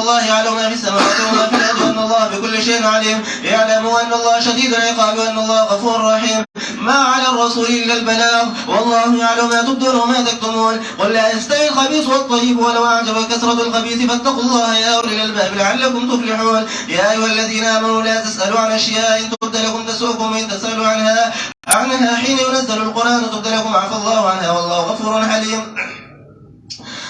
الله يعلم ما في السماوات وما في الأرض وأن الله بكل شيء عليم. اعلموا أن الله شديد العقاب وأن الله غفور رحيم. ما على الرسول إلا البلاغ والله يعلم ما تبدون وما تكتمون. قل لا يستوي الخبيث والطيب ولو أعجبك كثرة الخبيث فاتقوا الله يا أولي الألباب لعلكم تفلحون. يا أيها الذين آمنوا لا تسألوا عن أشياء إن تبد لكم تسؤكم وإن تسألوا عنها حين ينزل القرآن تبد لكم عفى الله عنها والله غفور حليم.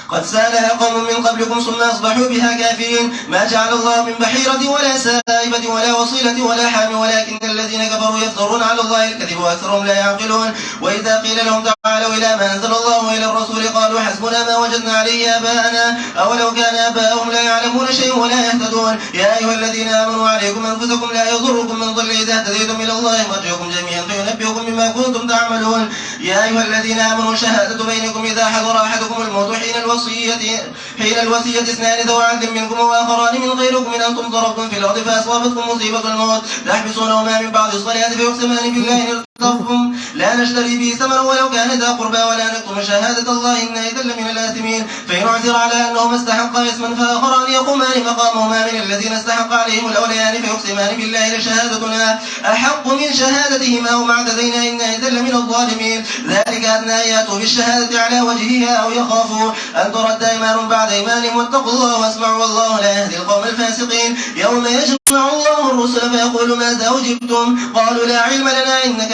قد سالها قوم من قبلكم ثم أصبحوا بها كافرين. ما جعل الله من بحيرة ولا سائبة ولا وصيلة ولا حام ولكن الذين كفروا يفترون على الله الكذب وأكثرهم لا يعقلون. وإذا قيل لهم تعالوا إلى ما أنزل الله وإلى الرسول قالوا حسبنا ما وجدنا عليه آباءنا أولو كان آباؤهم لا يعلمون شيئا ولا يهتدون. يا أيها الذين آمنوا عليكم أنفسكم لا يضركم من ضل إذا اهتديتم إلى الله مرجعكم جميعا فينبئكم بما كنتم تعملون. يا أيها الذين آمنوا شهادة بينكم إذا حضر أحدكم الموت حين الوصية اثنان ذو عدل منكم وآخران من غيركم إن أنتم ضربتم في الأرض فأصابتكم مصيبة الموت تحبسونهما من بعد الصلاة فيقسمان بالله إن ارتضتم لا نشتري به ثمنا ولو كان ذا قربى ولا نكتم شهادة الله إنا إذا لمن الآثمين. فإن عثر على أنهما استحقا إثما فآخران يقومان مقامهما من الذين استحق عليهم الأوليان فيقسمان بالله لشهادتنا أحق من شهادتهما وما اعتدينا إنا إذا لمن الظالمين. ذلك أدنى أن يأتوا بالشهادة على وجهها أو يخافوا أن ترد أيمان بعد أيمانهم واتقوا الله واسمعوا والله لا يهدي القوم الفاسقين. يوم يجمع الله الرسل فيقول ماذا أجبتم قالوا لا علم لنا إنك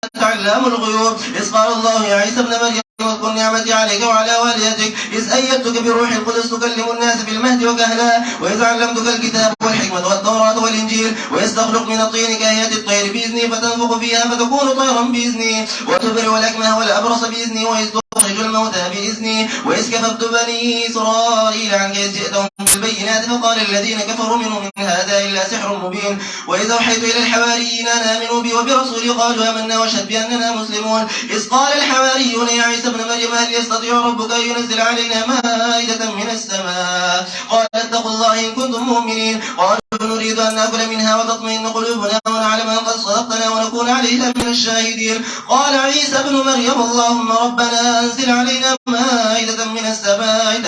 أنت علام الغيوب. إذ قال الله يا عيسى ابن مريم واذكر نعمتي عليك وعلى والدتك إذ أيدتك بالروح القدس تكلم الناس بالمهد وكهلا وإذ علمتك الكتاب والحكمة والتوراة والإنجيل وإذ تخلق من الطين كهيئة الطير بإذني فتنفخ فيها فتكون طيرا بإذني وتبرئ الأكمه والأبرص بإذني وإذ تخرج الموتى بإذني وإذ كففت بني إسرائيل عنك إذ جئتهم بالبينات فقال الذين كفروا منهم إن هذا إلا سحر مبين. وإذ أوحيت إلى الحواريين أن آمنوا بي وبرسولي قالوا آمنا واشهد بأننا مسلمون. إذ قال الحواريون يا عيسى ابن مريم هل يستطيع ربك أن ينزل علينا مائدة من السماء قال اتقوا الله إن كنتم مؤمنين. قالوا نريد أن نأكل منها وتطمئن قلوبنا ونعلم أن قد صدقتنا ونكون عليها من الشاهدين. قال عيسى ابن مريم اللهم ربنا أنزل علينا مائدة من السماء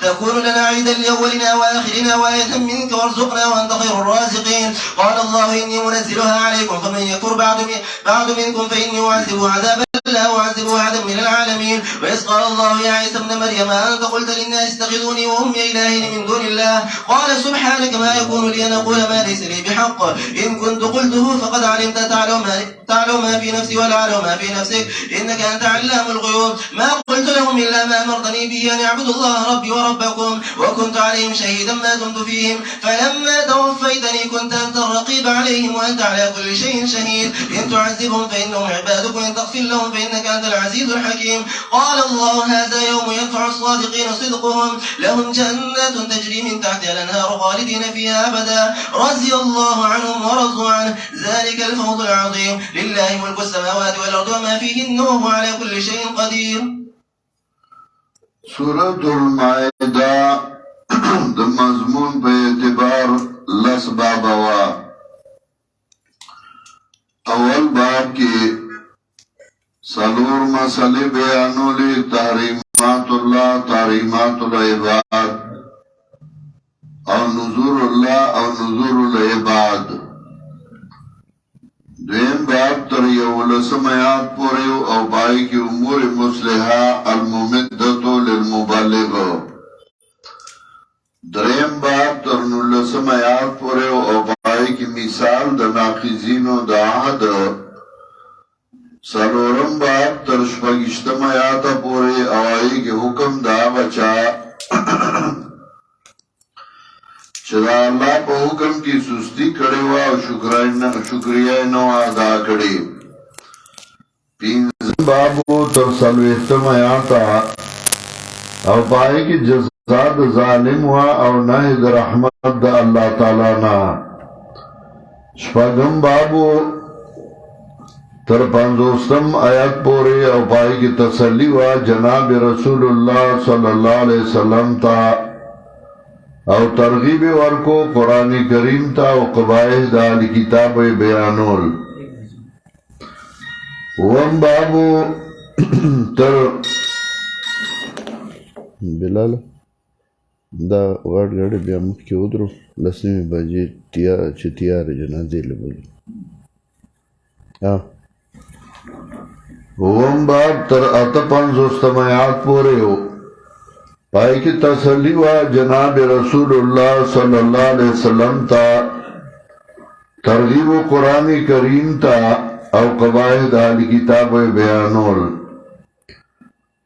تكون لنا عيدا لأولنا وآخرنا وآية منك وارزقنا وأنت خير الرازقين. قال الله إني منزلها عليكم فمن يكفر بعد منكم فإني أعذبه عذابا لا أعذبه أحدا من العالمين. وإذ قال الله يا عيسى ابن مريم أنت قلت للناس اتخذوني وأمي إلهين من دون الله قال سبحانك ما يكون لي أن أقول ما ليس لي بحق إن كنت قلته فقد علمت تعلم ما في نفسي ولا أعلم ما في نفسك إنك أنت علام الغيوب. ما قلت لهم إلا ما أمرتني به أن يعبدوا الله ربي وربكم وكنت عليهم شهيدا ما دمت فيهم فلما توفيتني كنت أنت الرقيب عليهم وأنت على كل شيء شهيد. إن تعذبهم فإنهم عبادك وإن تغفر لهم فإنك أنت العزيز الحكيم. قال الله هذا يوم ينفع الصادقين صدقهم لهم جنات تجري من تحتها الأنهار خالدين فيها أبدا رضي الله عنهم ورضوا عنه ذلك الفوز العظيم. لله ملك السماوات والأرض وما فيهن وهو على كل شيء قدير. سورة المائدة د مضمون په اعتبار لس بابا وا. اول باب کی سلور مسئلے بیانولی تحریمات اللہ تحریمات العباد او نذور اللہ او نذور العباد. دویم باب تر یولسم آیات پوری او بائی کی امور مصلحہ الممدتو للمبالغ. دریم باب تر نولسم آیات پوری او بائی کی مثال دا ناقضین و دا عہد. سلورم باب تر شپگشتم آیات پوری او آئی کی حکم دا بچا چدا اللہ پا حکم کی سستی کڑی وا و شکریہ نو ادا کڑی. پینزم بابو تر سلویختم آیاتا او پائے کی جزاد ظالم وا او ناہد رحمت دا اللہ تعالی نا. شپگم بابو تر پانزوستم آیات پوری او پائے کی تسلی وا جناب رسول اللہ صلی اللہ علیہ وسلم تا او ترغیب ورکو قرآن کریم تا او قبائح دا علی کتاب بیانول. وم بابو تر بلال دا غټ غړي بیا مخکې ودرو 10 بجې چې تیارې جنازې له بولي اوم باب تر 58 آیات پورې و پای کې تسلی وا جناب رسول الله صلی الله علیه وسلم ته ترغیب قرآن کریم ته او قواعد اهل کتاب بیانول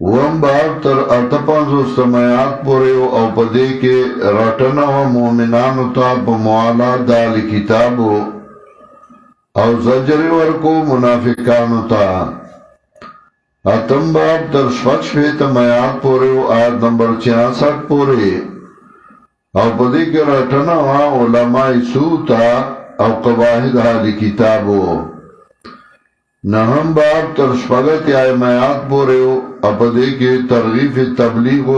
وم باب تر 58 آیات پورې او په دې کې راټنه او مؤمنانو ته په موالات د اهل کتاب او زجر ورکو منافقانو ته اتم باب تر 65 آیات پورې او آیت نمبر 66 پورې او په دې کې راټنه او علماء سو ته او قواعد اهل کتابو نهم باب تر شپږ آیات پورې او په دې کې ترغیب تبلیغ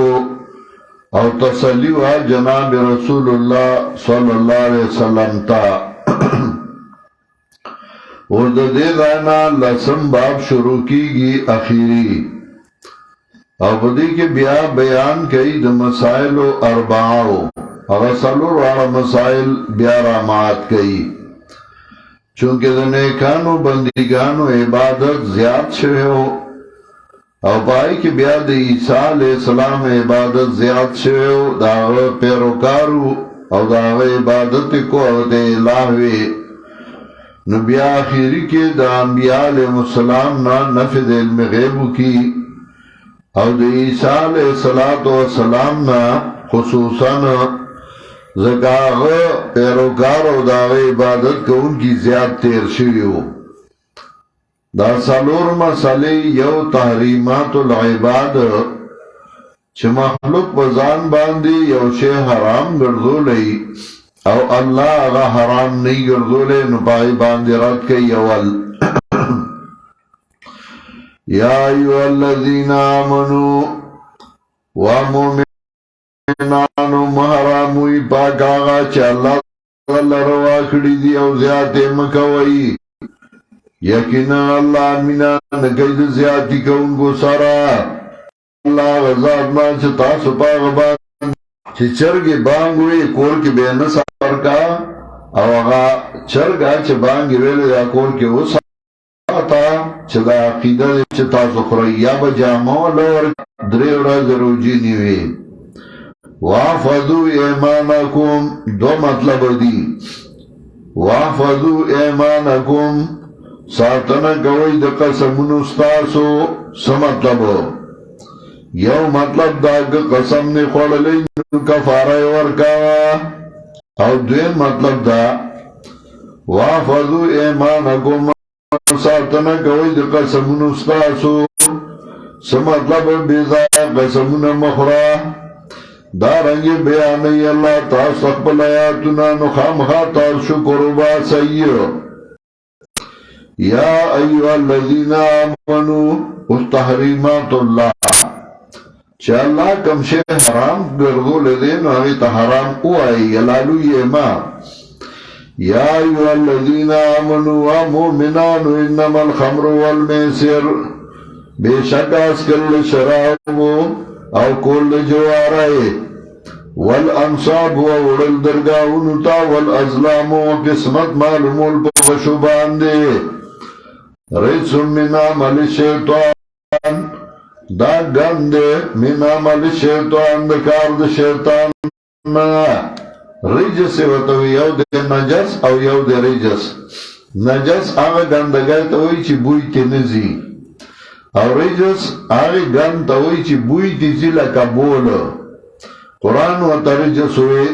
او تسلی وا جناب رسول الله صلی الله علیه وسلم تا اور د دې غانا لسم باب شروع کیږي اخیری او په دې کې بیا بیان کوي د مسائل اربعو هغه څلور مسائل بیا رامات کوي چونکه د نیکانو بندګانو عبادت زیات شوی او پای کې بیا د عیسی علیه السلام عبادت زیات شوی دا پیروکارو او دا عبادت کو د الهي نو بیا اخیری کې د انبیاء علیهم السلام نه نفذ علم غیب کی او د عیسی علیه السلام نه خصوصا زکاغه پیروکار او دا عبادت کو ان کی زیاد تیر شویو دا سالور مسئلے یو تحریمات العباد چه مخلوق بزان باندی یو شے حرام گردو لئی او اللہ اگا حرام نہیں گردو لئی نپائی باندی رد کئی اول یا ایوہ الذین آمنو ومومنانو محراموی پاک آغا چه اللہ روا کڑی دی او زیادے مکوئی یقینا اللہ مینا نکید زیادی کون کو سارا اللہ غزاد مان چه تاسو پاک بان چه چرگی بانگوی کور کی بین سار کا او اغا چرگا چه بانگی ویلو یا کور کی او ساتا چه دا عقیده چه تاسو خرائی یا بجامو لور دریورا زروجی نیوی وافدو ایمانکم دو مطلب دی وافدو ایمانکم ساتنه کوي د قسمونو ستاسو سمطلب یو مطلب دا قسم نه خوړلې کفاره ورکا او دویم مطلب دا وافذو ایمانکم ساتنه کوي د قسمونو ستاسو سمطلب بیزا قسمونه مخرا دا رنگی بیانی اللہ تاسو خپل آیاتنا نخامخا تاسو شکر وباسئ یا ایوہ الذین آمنو اس تحریمات اللہ چه اللہ کم شے حرام گردو لدین آئیتا حرام او آئی یلالو یما یا ایوہ الذین آمنو ومومنانو انما الخمر والمیسر بے شک اسکل شرابو او کل جوارائے والانصاب ووڑل درگاونتا والازلام و قسمت معلوم البخشبان دے رجس من عمل الشیطان دا گند من عمل الشیطان دا کار دا شیطان رجس وطوی یو دے نجس او یو دے رجس نجس آغا گندگای توی چی بوی تی نزی او رجس آغا گند توی چی بوی تی زی لکا بول قرآن و ترجس ہوئی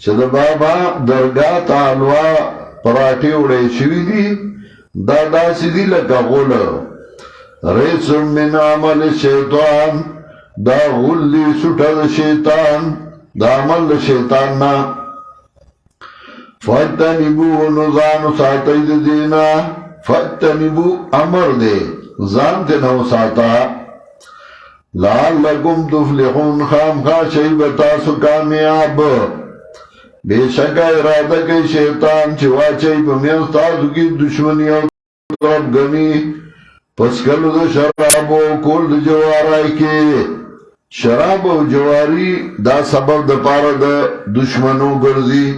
چی دا بابا درگاہ تعالوا پراٹی اڑے شوی دی دا سیدی لکا غل ریس من عمل شیطان دا غل دی سٹا دا شیطان دا عمل دا شیطان نا فتنبو نزانو ساتی دا دینا فتنبو امر دے زانتے نو ساتا لعلکم تفلحون خام خواہ شیبتاسو کامیاب بے شکا ارادہ کئی شیطان چوا چاہی پمیز تاسو کی دشمنی او طرف گنی پس کلو دو شرابو کول دو جوارائی کے شراب او جواری دا سبب د پاره د دشمنو ګرځي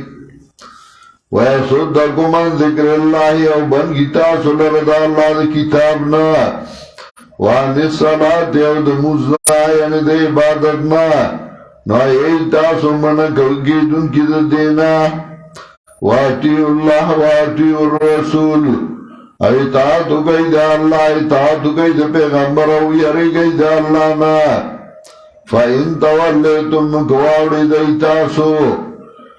ويصدكم عن ذکر الله او بن تاسو لره د الله د کتاب نه وان الصلاه او د مزنا یعنی د عبادت نه نو ای تاسو من کوي دن کی د دینا واتی الله واتی الرسول اطاعت کوي د الله اطاعت کوي د پیغمبر او یری کوي د الله نه فإن توليتم كوارد ايتاسو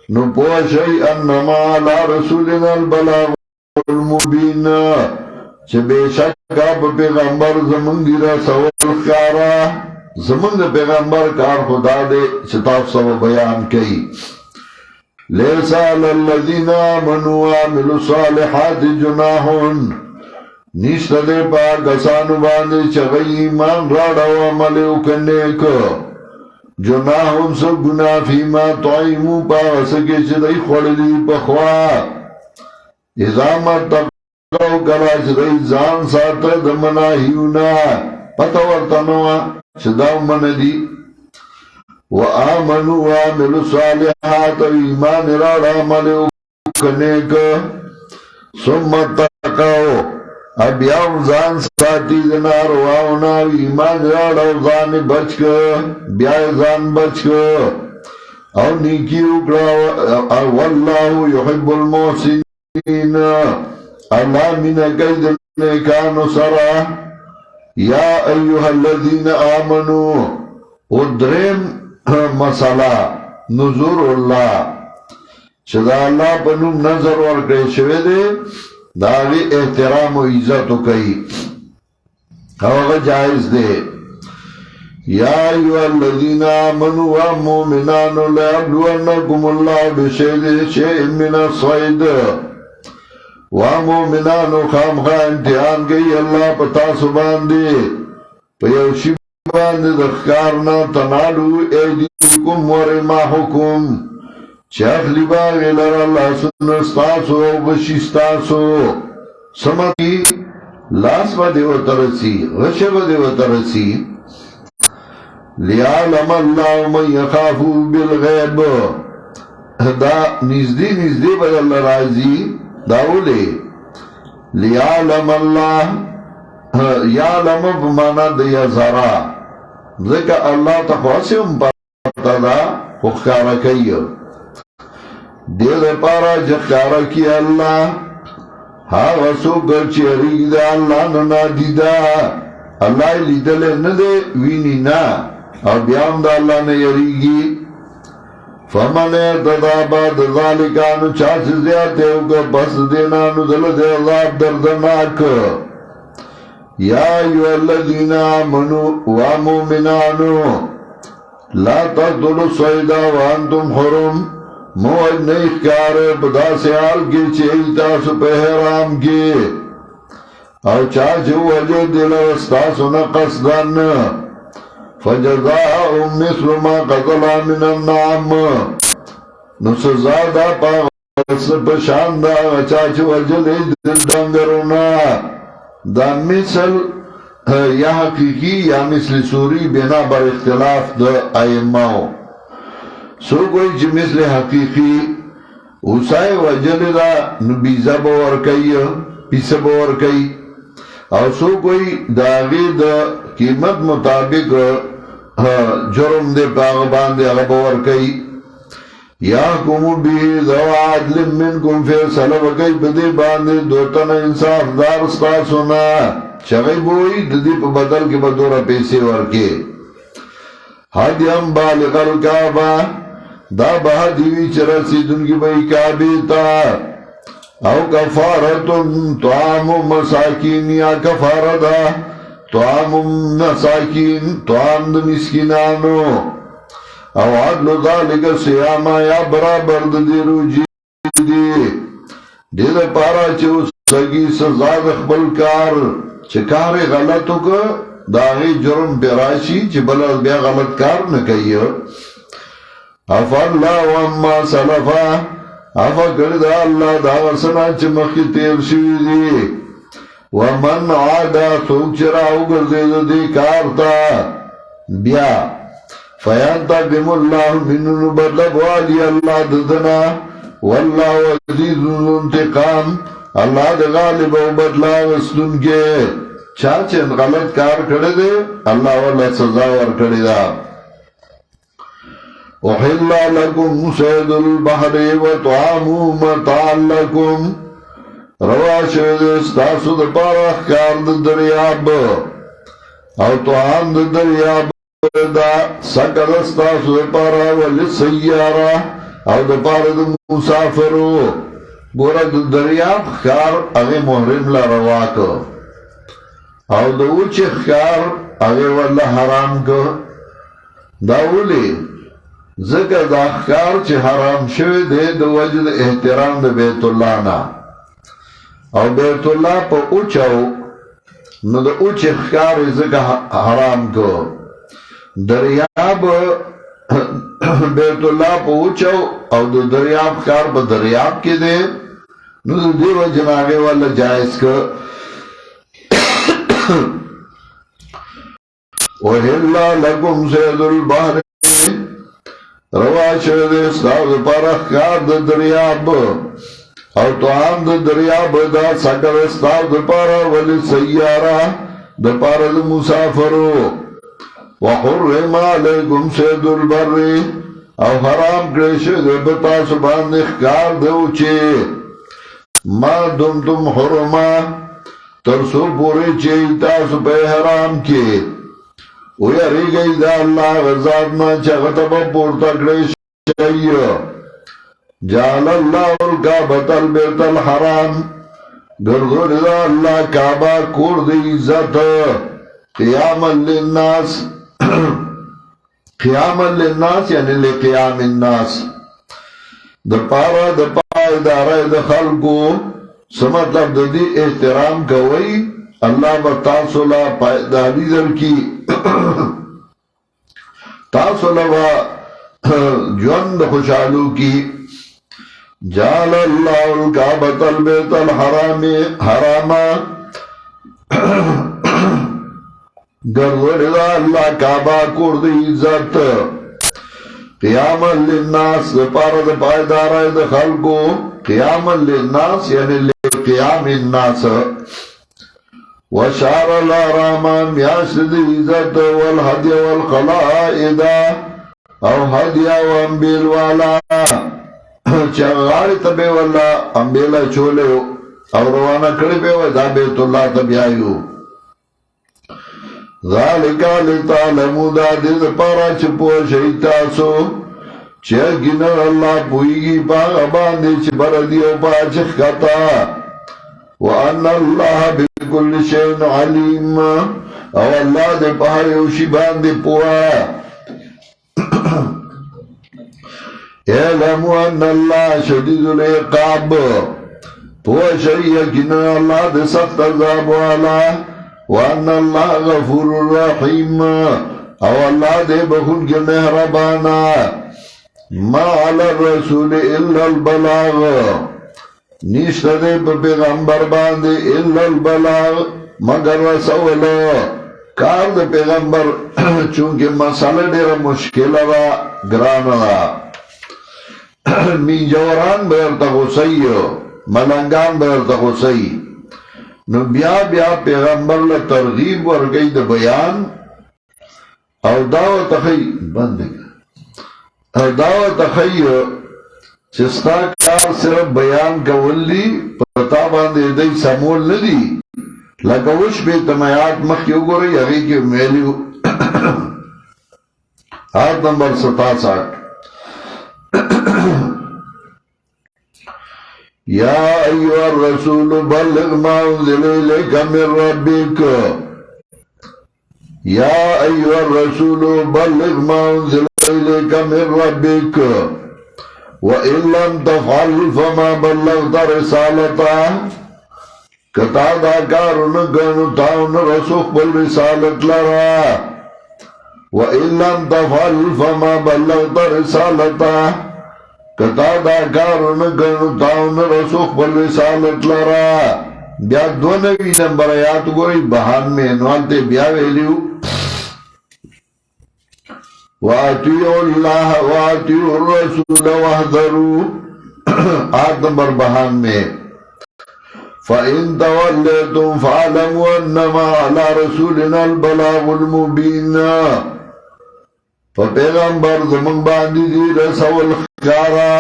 نپو شيء انما على رسولنا البلاغ المبين چه بشکا پیغمبر زمون دیرا سوال کارا زمون دا پیغمبر کار خدا دے چتاف سو بیان کئی لیسا للذین آمنوا وعملوا الصالحات جناحون نیشت دے پا کسانو باندے چغی ایمان راڑا و عملیو کننے کو جناحون سب گناہ فیما طعیمو پا سکے چدئی خوڑلی پخوا ازامت تقو کلا چدئی زان ساتا دمناہیونا پتا ورطنوا چداو من دی وآمنوا وعملوا الصالحات و ایمان راڑا عملیو کننے کو ثم تقو اب یاو زان ساتی دنار واؤنا ایمان راڑا زان بچ کو بیائی زان بچ کو او نیکی اکڑا واللہ یحب المحسنین اللہ من قید نیکانو سرا یا ایوہ الذین آمنو ادرم مسئلہ نظر اللہ چدا اللہ پنوم نظر ورکڑے شوے دے داغی احترام و عزتو کئی اوغا جائز دے یا ایوہ الذین آمنوا و مومنانو لیبلونکم اللہ بشید شیئن من الصید و مومنانو خامخا امتحان کئی اللہ پتا سبان دے پیوشی باندے دخکارنا تنالو ایدیکم ورماحکم چاک لباغی لر اللہ سنستاسو و بشستاسو سمکی لاس با دیو ترسی غش با دیو ترسی لیعلم اللہ من یخافو بالغیب دا نزدی با اللہ رازی داولے لیعلم اللہ یعلم بمانا دیا زرا ذکر اللہ تخواسم پتا دا خخکارا کئیو دیر پارا جخکارا کی اللہ ہاں غصو گرچی اریگ دا اللہ ننا دیدا اللہ لیدلے ندے وینی نا اور بیام دا اللہ نے یریگی فمن ارتدا بعد ذالکانو چاچ زیادے ہوگا بس دینانو دلد عذاب دردناک یا ایوہ الذین آمنوا و مومنانو لا تقتلوا الصیدہ وانتم حرم موج نہیں کارے بدا سے آل کی چیئی تاسو پہرام کی او چاچو وجہ دل استاسو نقصدن فجزاؤم مثل ما قتلا من النعم نسزادہ پا غص پشاندہ چاچو وجہ دل دنگرونا دا مثل یا حقیقی یا مثل سوری بنا بر اختلاف دا ائماؤ سو کوئی چی مثل حقیقی اسائی وجل دا نبیزہ باور کئی پیسہ باور کئی او سو کوئی داغی دا قیمت مطابق جرم دے پاغبان دے اغباور کئی یا کمو بی ذو عدل منکم فیصلہ وکی بدے باندے دوتن انصاف دار ستاسونا چغی بوئی ددی پا بدل کے بدورا پیسے ورکے حدیم بالغ الکعبہ دا بہا دیوی چرسی دن کی بھئی کعبی تا او کفارتن طعام مساکین یا کفارتا طعام مساکین طعام دا مسکنانو او عدل ذالک سیاما یا برابر دی روجی دی دید پارا چو سگی سزا دخبل کار چکار غلطو که داغی جرم براشی چی بلد بیا غلط کار نکیو افا اللہ واما سلفا افا کرد اللہ داغسنا چی مخی تیر شوی دی ومن عادا سوک چراو گردید دی کارتا بیا فینتقم اللہ منن بدلب والی اللہ ددنا واللہ عزیز ذو انتقام اللہ د غالب و بدلا غستن کے چاچن غلط کار کرے دے اللہ والا سزا ور کرے دا احل لکم سید البحر و طعامو متاع لکم روا شوید استاسو دا پارا اخکار دا دریاب او طعام دا دریاب دا سکر استاسو دا پارا ولی سیارا او دا پارا دا مسافرو گورا دا دریاب اخکار اغی محرم لا روا کو او دا اوچ اخکار اغی والا حرام کو دا اولی ذکر دا اخکار چه حرام شوی دے دا وجد احترام دا بیت اللہ نا او بیت اللہ پا اوچاو نو دا اوچ اخکار ذکر حرام کو دریاب بیت اللہ پا اوچاو او دا دریاب اخکار پا دریاب کی دے نو دا دیو جناغے والا جائز کو وَحِلَّا لَكُمْ سَيْدُ الْبَحْرِ روا شد استاذ پر اخکار دا دریاب او طعام دا دریاب دا سکر استاذ پر ولی سیارہ دا پر دا مسافرو وحرم علیکم سید البر او حرام کرشد بتا سبان اخکار دوچے ما دمتم حرما ترسو پوری چیتا سپے حرام کے ویاری گئی دا اللہ غزادنا چغتبا پورتا کریش چاہیے جعل اللہ الکعبت البیت الحرام گردور دا اللہ کعبہ کور دی عزت قیاما للناس قیاما للناس یعنی لقیام الناس دا پارا دا ادارہ دا خلقو سمطلب دا دی احترام کوئی اللہ بتاسولا پائداری در کی تاسولا جوند خوشحالو کی جعل اللہ الکعبت البیت الحراما گردور دا اللہ کعبہ کور دی عزت قیاما للناس پارا دا پائدارہ دا خلقو قیاما للناس یعنی لقیام الناس وشعر الحرام میاشد عزت والحدی والقلائد او حدی و انبیل والا چغاڑی تبی والا انبیل چولے او روانا کڑی بے دا بیت اللہ تبی آئیو ذالکا لتعلمو دا دید پارا چپو شیطاسو چه گنر اللہ پوئیگی پاگ باندی چه بردیو پا چخ کتا وَأَنَّ اللَّهَ بِكُلِّ شَيْءٍ عَلِيمٌ او اللہ دے پہاڑی اوشی باندے پوا اعلموا ان اللہ شدید العقاب پوا شریع کنن اللہ دے سخت عذاب والا وَأَنَّ اللَّهَ غَفُورُ الرَّحِيمٌ او اللہ دے بخون کے مہربانا ما علی الرسول الا البلاغ نیشتا دے پا پیغمبر باندے الا البلاغ مگر رسولو کار دے پیغمبر چونکہ مسئلہ دیر مشکل را گران را می جوران بیرتا غصی ملنگان بیرتا غصی نو بیا پیغمبر لترغیب ورگئی دے بیان او داو تخی او داو تخی چستا کار صرف بیان کول دی پتا باندے دی سمول ندی لکوش بے تمیات مخیو گو رہی اگئی کی میلیو آیت نمبر 67 یا ایوہ الرسول بلغ ما انزل الیک من ربک یا ایوہ الرسول بلغ ما انزل الیک من ربک وَإِن لَمْ تَفْعَلْ فَمَا بَلَّغْتَ رِسَالَتَهُ کتا دا کارون گنو تاون رسوخ بل رسالت لرا وَإِن لَمْ تَفْعَلْ فَمَا بَلَّغْتَ رِسَالَتَهُ کتا دا کارون گنو تاون رسوخ بل رسالت لرا بیا 92 نمبر آیات گوئی بہان میں انوالتے بیا ویلیو وَأَطِيعُوا اللَّهَ وَأَطِيعُوا الرَّسُولَ وَاحْذَرُوا آیت نمبر 92 میں فَإِن تَوَلَّيْتُمْ فَاعْلَمُوا أَنَّمَا عَلَى رَسُولِنَا الْبَلَاغُ الْمُبِينُ فَپیغمبر زمان باندی دی رسول خکارا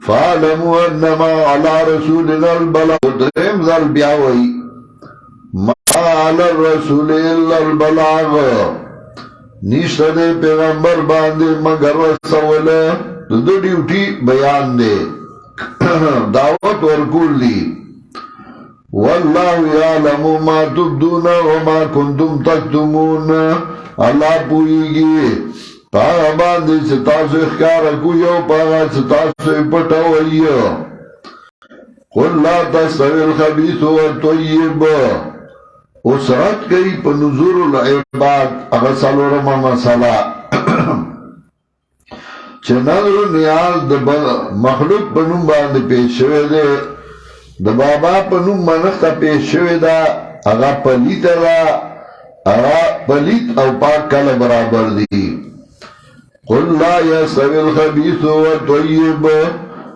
فَاعْلَمُوا أَنَّمَا عَلَى رَسُولِنَا الْبَلَاغُ درم ذل بیاوئی ما عَلَى الرَّسُولِ إِلَّا الْبَلَاغُ نیشت دے پیغمبر باندے مگر رسول دو ڈیوٹی بیان دے دعوت ورکول دی واللہ یعلم ما تبدون وما کنتم تکتمون اللہ پوئیگی پاگا باندے ستاسو اخکارا کوئیو پاگا ستاسو پٹاوئی قل لا تستوی الخبیث والطیب اس رد کئی پا نظور العباد اغسل رما مسئلہ چه نظر و نیاز دا مخلوق پا نوم باندے پیش شوے دے دا بابا پا نوم منختا پیش شوے دا اغا پلیت دا اغا پلیت او پاک کل برابر دی قل لا یستوی الخبیث والطیب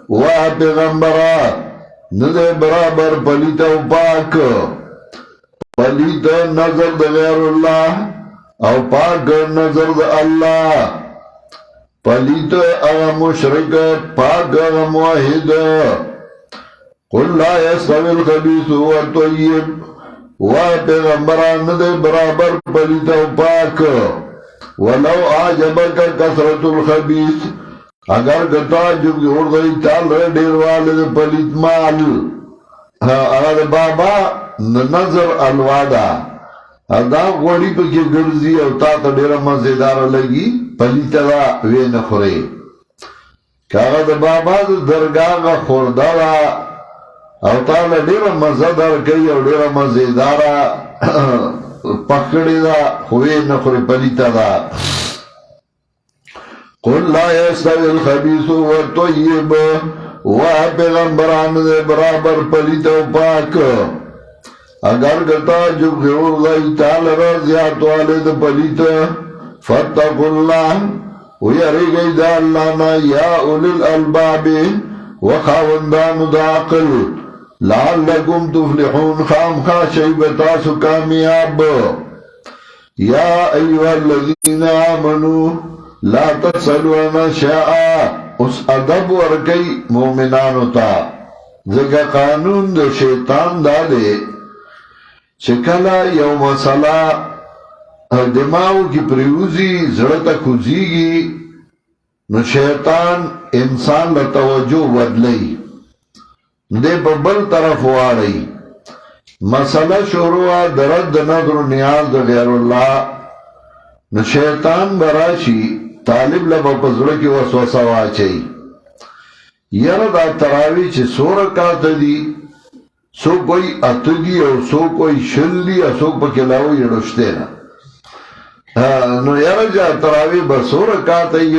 واہ پیغمبرہ ندے برابر پلیت او پاک پلیت نظر دا غیر اللہ او پاک نظر دا اللہ پلیت اغا مشرک پاک اغا موحد قل لا یستوی الخبیث والطیب واہ پیغمبران دے برابر پلیت او پاک ولو آجبک کثرت الخبیث اگر گتا جو اردائی تال دیر والد پلیت مال اگر بابا نظر الوادا ادا غوڑی پا کی گرزی او تا تا دیر مزیدار لگی پلیتا دا وی نخوری کاغا دا بابا دا درگاہ خوردارا او تا دیر مزیدار کئی او دیر مزیدارا پکڑی دا خوی نخوری پلیتا دا قل لا یستوی الخبیث والطیب واہ پیغمبران دے برابر پلیتا و پاک اگر گتا جو غیر اللہ تعالی رضیات والد پلیت فتقوا اللہ ویاری گئی دا اللہ نا یا اولی الالباب وخاوندان دا عقل لعلکم تفلحون خام خاشی بتاسو کامیاب یا ایوہ الذین آمنوا لا تسألونا شاء اس ادب ورکی مومنانو تا ذکا قانون دا شیطان دا دے چکلا یو مسئلہ دماغو کی پریوزی زڑتا کھوزیگی نو شیطان انسان لتوجہ بدلی دے پا بل طرف واری مسئلہ شروع درد نظر نیاز دا غیر اللہ نو شیطان براشی طالب لبا پزڑا کی وسوسہ واچئی یرد تراوی چھ سو رکات دی سو کوئی اتدی او سو کوئی شل دی او سو پا کلاو یڑشتے نا نو یرد تراوی بسو رکات ای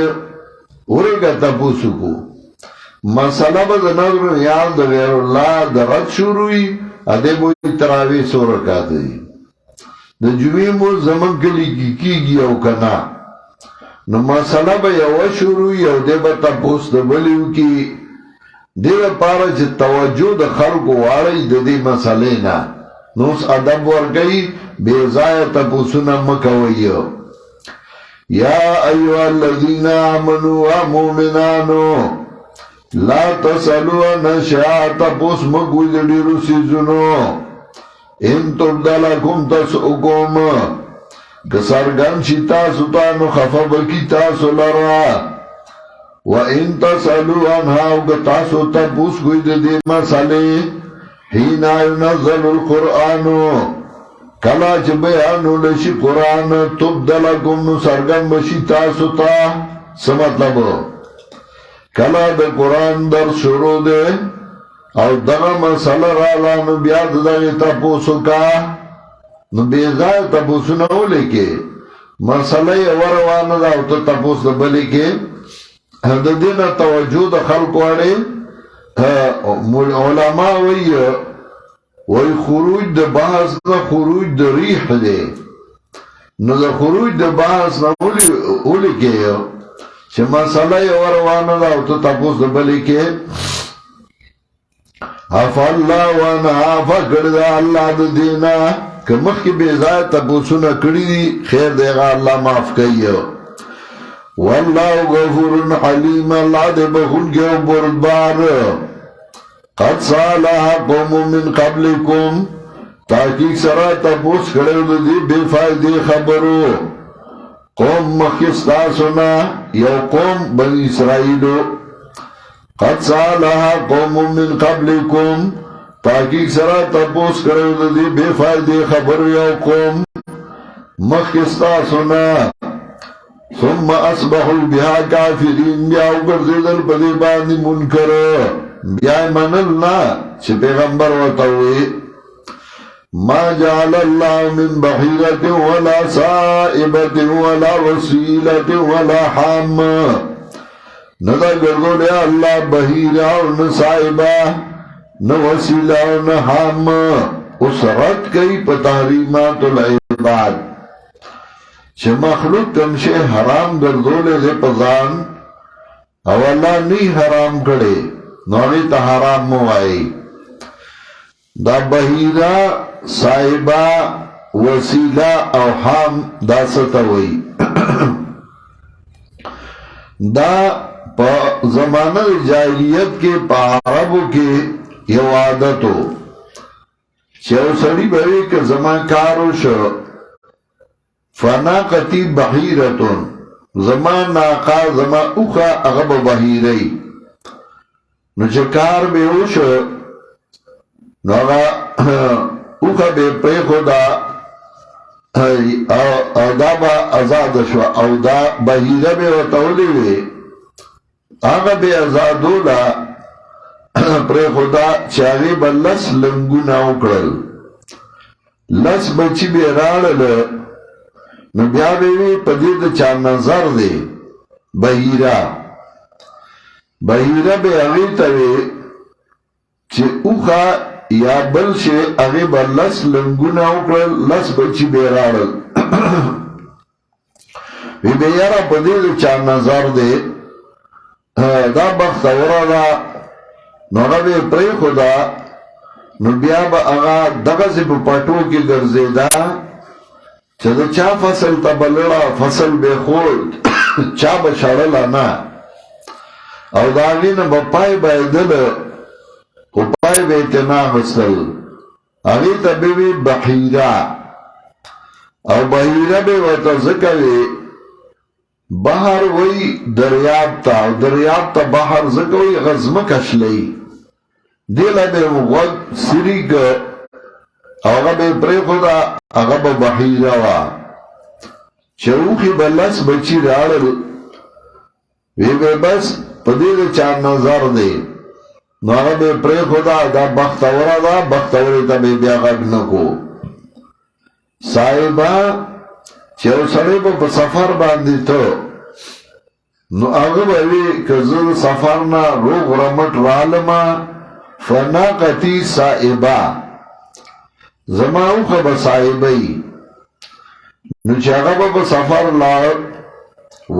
ورگا تپوسو کو مسئلہ با دا نظر نیاز دا غیر اللہ دا رد شروعی ادے بوئی تراوی سو رکات دی دا جویمو زمن کلی کی گی او کنا نو مسئلہ با یو شروعی او دے با تپوس دا بلیو کی دے با پارا چھ توجہ دا خلق واری دا دے مسئلے نا نو اس ادب ورگئی بیزای تپوسونا مکوئیو یا ایوہ الذین آمنوا مومنانو لا تسألوا نشاء تپوس مگوی دا دیرو سیزنو ان تبدلکم تسعکم کسرگن شی تاسو تانو خفبکی تاسو لرا و ان تسألو انہاو کتاسو تپوس کوئی دی مسئلے حین ینزل القرآنو کلا چھ بیانو لشی قرآن تبدلکم نو سرگن بشی تاسو تا سمطلب کلا دا قرآن در شروع دے او دغا مسئلہ رالا نو بیاد دغی تپوسو کا نو بیزای تپوسو نو لے کے مسئلہ وروانا دا او تا تپوس دا بلے کے دا دین توجہ دا خلق وارے علماء وی خروج دا بحث دا خروج دا ریح دے نو د خروج د بحث نه اولی کې چې مسله یې وروانه ده او ته تپوس د بلې کې عفا الله وانا عفا کړی ده الله د دینا که مخکې بې ځایه تپوسونه کړي دي خیر دی هغه الله معاف کوي والله غفور حلیم الله دې بخونکی او بردبار قد سالها قوم من قبلکم تحقیق سره تپوس کړی د دې بې فایدې خبرو قوم مخکې ستاسو نه یو قوم بني اسرائیلو قد سالها قوم من قبلکم تحقیق سره تپوس کړی د دې بې فایدې خبرو یو قوم مخکې ستاسو نه ثم اصبحوا بها کافرین بیا وګرځېدل په دې باندې منکر بیا یې منل نه چې پیغمبر ورته ووایي ما جعل الله من بحيرة ولا سائبة ولا وسيلة ولا حام ندا گردو لیا اللہ بحیرہ و نسائبہ نوسیلہ و نحام اس رد کئی پا تحریمات العباد چه مخلوق کمشے حرام گردو لے دے پزان او اللہ نی حرام کڑے نوری تا حرام موائی دا بحیرہ صاحبہ وسیلہ او حام دا ستوئی دا پا زمانہ جاہلیت کے پا عربو کے یو عادتو چیو سڑی بھوی که زمان کارو شو فناقتی بحیرتون زمان ناقا زمان اوخا اغب بحیری نو چه کار بے ہو شو نو اغا اوخا بے پری خدا او دا با ازاد شو او دا بحیره بے وطولی وی آغا بے ازادولا پری خدا چاگی با لس لنگونا اکڑل لس بچی بے راڑل نو بیا بیوی پدید چا نظر دے بحیره بے اغیتا وی چه اوخا یا بل شے اغی با لس لنگونا اکڑل لس بچی بیرارل وی بیارا پدید چا نظر دے دا بختورا دا نونا بے پری خدا نو بیا با اغا دغزی پا پاٹو کی گرزی دا چه دا چا فصل تا بلڑا فصل بے خود چا بشارلا نا او دا اغین با پای بایدل او پای بیتنا غسل اغیتا بیوی بحیرہ او بحیرہ بی وطا ذکوی بحر وی دریاب تا او دریاب تا بحر ذکوی غزمکش لی دیلا بی وغد سریگ اوغا بی پری خدا اغا با بحیرہ وا چروخی بلس بچی رارل وی بی بس پدید چار نظر دے نو آگا بے پری خدا دا بختورا دا بختوری تا بے بیا غگ نکو صاحبہ چیو سڑے پا سفر باندی تو نو آگا بھوی کزر سفرنا روغ رمٹ رالما فناقتی صاحبہ زماؤ خب صاحبی نو چی آگا با سفر لار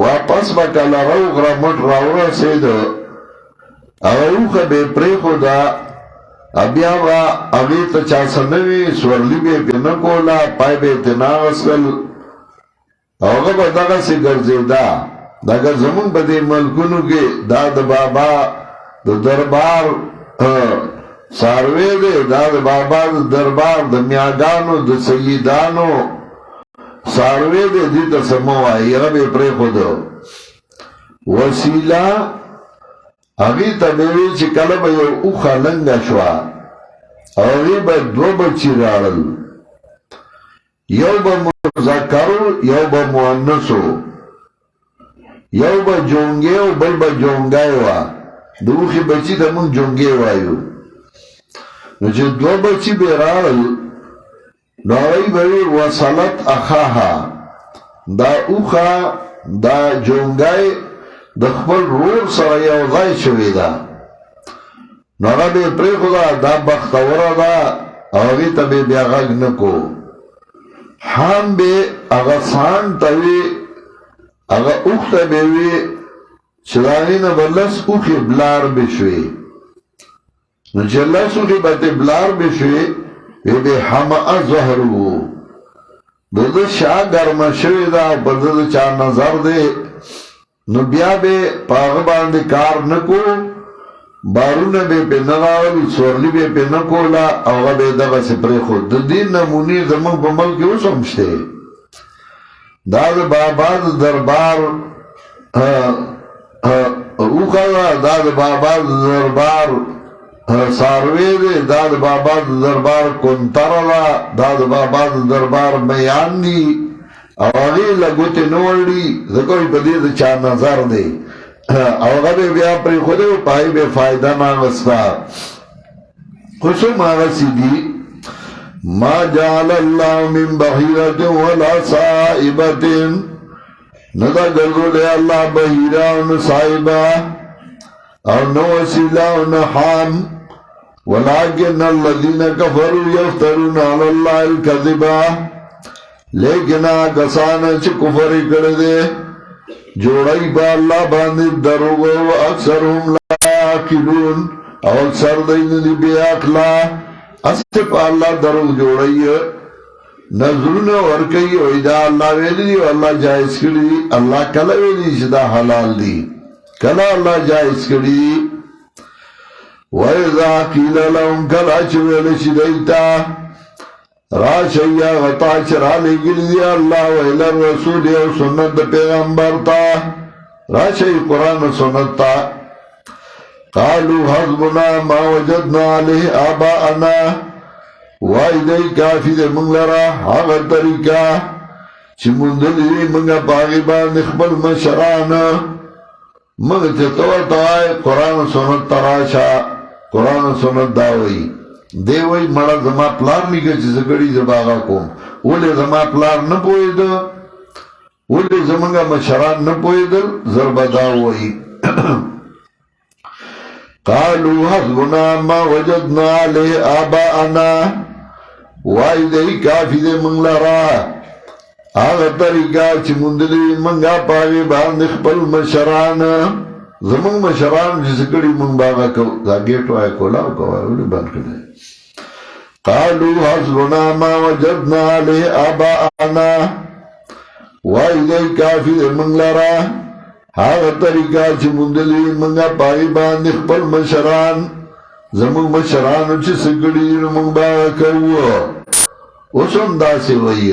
واپس با کلا روغ رمٹ راورا سیدو اوخه بے پری خدا ابیا با اغیتا چاسنوی سورلی بے پینکولا پای بے تناغسل اوغه با دغا سی گرزیدا دغا زمون با دی ملکونو کے دا دا بابا دا دربار ساروی دے دا دا بابا دا دربار دا میاگانو دا سیدانو ساروی دے دیتا سمو آئی اغا بے پری خدا وسیلہ اگی تا بیوی چی کلب یو اوخا لنگا شوا اگی با دو بچی رارل یو با مذکرو یو با مؤنثو یو با جونگیو بل با جونگایوا دوخی بچی تا من جونگیوایو نو چی دو بچی بی رارل نو اگی بیوی وصلت اخاها دا اوخا دا جونگای د خپل رور سره یو ځای شوی ده نو هغه بې پرېښوده دا بختوره ده او هغې ته بې بیا غږ نه کو حام بے اغا سان تاوی اغا اختا بیوی چدانین بلس اخی بلار بشوی نو چلس اخی باتی بلار بشوی بے حمع زهرو دو شا گرم شوی دا بدد چا نظر دے نو بیا بے پاغ باندے کار نکو بارون بے پی نراول سورلی بے پی نکولا اوغا بے دغا سپری خود دا دین نمونی زمان پا ملکی او سمشتے داد باباد دربار اوخلا داد باباد دربار ساروی دے داد باباد دربار کنترلا داد باباد دربار میان دی اوغی لگوتی نوڑی ذکوی پا دید چا نظر دے اوغا بے بیا پری خودے پائی بے فائدہ ناغستا خسو ماغسی دی ما جعل اللہ من بحیرت ولا سائبت ندا گردو لے اللہ بحیرہ ان سائبہ اور نو وسیلہ ان حام ولیکن الذین کفروا یفترون علی اللہ الکذبہ لیکن آکسانا چھ کفری کردے جوڑائی با اللہ باندی دروگو و اکثرهم لا عاقلون اور اکثر دین دی بے اقلا اصف اللہ دروگ جوڑائی نظرون ورکی ویدہ اللہ ویلی دی و اللہ جائز کری اللہ کلا ویلی شدہ حلال دی کلا اللہ جائز کری وَإِذَا قِيلَ لَهُمْ كَلَا چویل شدیتا راشیا غطا چرا لے گل دیا اللہ ویل الرسول و سنت پیغمبر تا راشی قرآن و سنت تا قالوا حسبنا ما وجدنا علیہ آباءنا وائدائی کافی دے منگ لرا حاغر طریقہ چی مندلی منگا باغیبان اخبر مشران منگ چطور توائی قرآن و سنت تراشا قرآن و سنت داوئی دیوئی مڑا زما پلار نکا چی زگڑی زباغا کوم اولی زما پلار نپوئی دو اولی زمانگا مشران نپوئی دو ضربہ داوئی قالوا حسبنا ما وجدنا علیہ آباءنا وائدائی کافی دے منگ لرا آغا طریقہ چی مندلی منگا پاگی باند اخبر مشران زمان مشران جس کڑی منگ باغا کو دا گیٹو آئے کولاو کوئی اولی بند کردے قالوا حسبنا ما وجدنا علیہ آباءنا وائدائی کافی دے منگ لرا آغا طریقہ چی مندلی منگا پاگی باند اخبر مشران زمان مشران چی سکڑی منگ باغا کو اسم دا سی وئی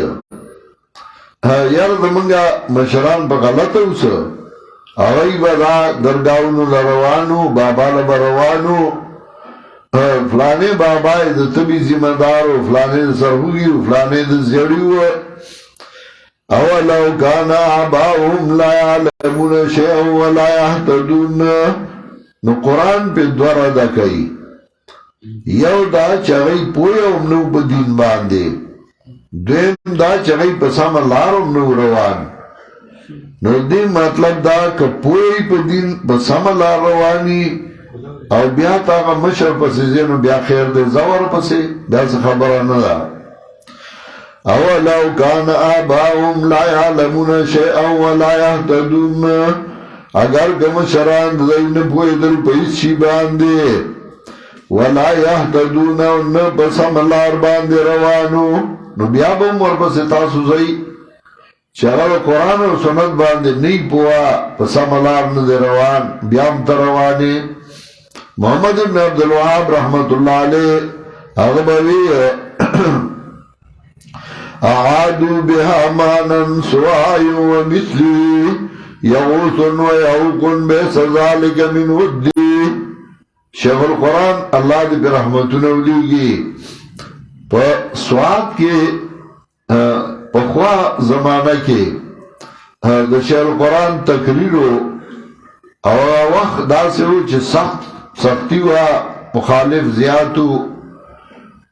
یار زمانگا مشران پا غلط اوسا آغای با دا درگاونو لروانو بابا لبروانو فلانے بابای دا تبی زمدارو فلانے دا سرحوگیو فلانے دا زیڑیو اولو کانا آباؤهم لا یعلمون شیئا ولا یحتدون نو قرآن پی دور ادا کئی یو دا چاگئی پویا امنو بدین باندے دویم دا چغی پسام لارم نو روان نو دین مطلب دا که پوئی پا دین پسام لار روانی او بیا تاقا مشر پسی زینو بیا خیر دے زور پسی بیا سے خبرہ ندا اولو کان آباؤهم لا یعلمون شیئا ولا یحتدون اگر که مشران دین پوئی دل پیس چی باندے ولا یحتدون ان پسام لار باندے روانو نو بیا بم ورپس تاسو زئی چرا قرآن و سنت باندې نی پوا پس ملار نه روان بیا هم رواني محمد بن عبد الوهاب رحمت الله علیه هغه بوي اعادوا بها مانا سواي ومثلي يغوث ويعوق بئس ذلك من ودي شیخ القرآن اللہ دی پر رحمتونه ولیگی پا سواد کے پخوا زمانہ کے دا شیخ القرآن تقریرو او وقت دا سے ہو چھ سختی و مخالف زیادو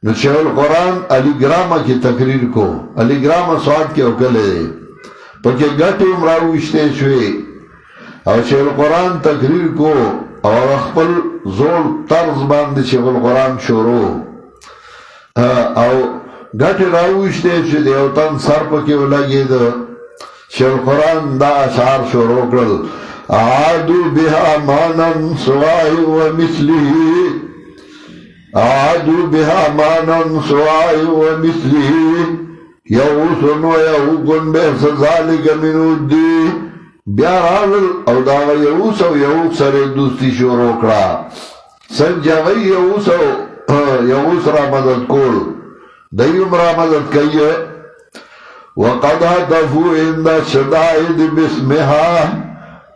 نو شیخ القرآن علی گرامہ کی تقریر کو علی گرامہ سواد کے اکلے پاکے گٹو مراوشتے شوئے او شیخ القرآن تقریر کو اور اخبر زور طرز باندے شیخ القرآن شروع او گٹی راوشتے چه دیو تن سر پکیو لگی دا شیخ قرآن دا اشعار شروع کرل اعادو بها مانن سوائی و مثلی اعادو بها مانن سوائی و مثلی یعوثن و یعوقن بحث ذالک من الدی بیارال او داغ یعوث و یعوق سر دوستی شروع کرا سنجاغی یعوث را مدد کول دیم را مدد کئی وقد هدفوا عند الشدائد باسمها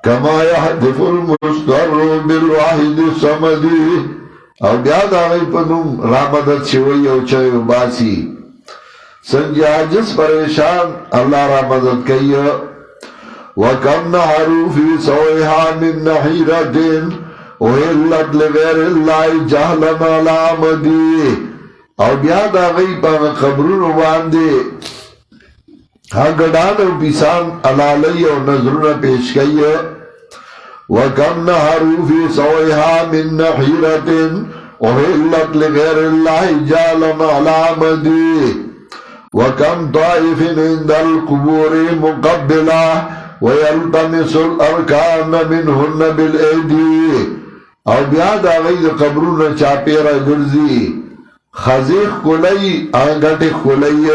كما يهدف المستر بالواحد الصمدي او بیاد آغی پنم را مدد شوی او چوی باسی سنجی عجز پریشان اللہ را مدد کئی وَكَمْ نَحَرُوا فِي سَوْئِهَا مِن نَحِيرَةٍ وَهِلَّتْ لِغَيْرِ اللَّهِ جَهْلًا عَلَى مَدِي او بیاد آغی پا قبرون باندے گڑان او پیسان علالی او نظرون پیش کئی وَكَمْ نَحَرُوا فِي سَوْئِهَا مِن نَحِيرَةٍ وَهِلَّتْ لِغَيْرِ اللَّهِ جَهْلًا عَلَى مَدِي وَكَمْ طَائِفٍ عِنْدَ الْقُبُورِ مُقَبِّلَةٍ وَيَلْتَمِسُ الْأَرْكَانَ مِنْهُنَّ بِالْأَيْدِي او بیاد آغی قبرون چاپیرہ گرزی خزیخ کلی آنگٹی کلی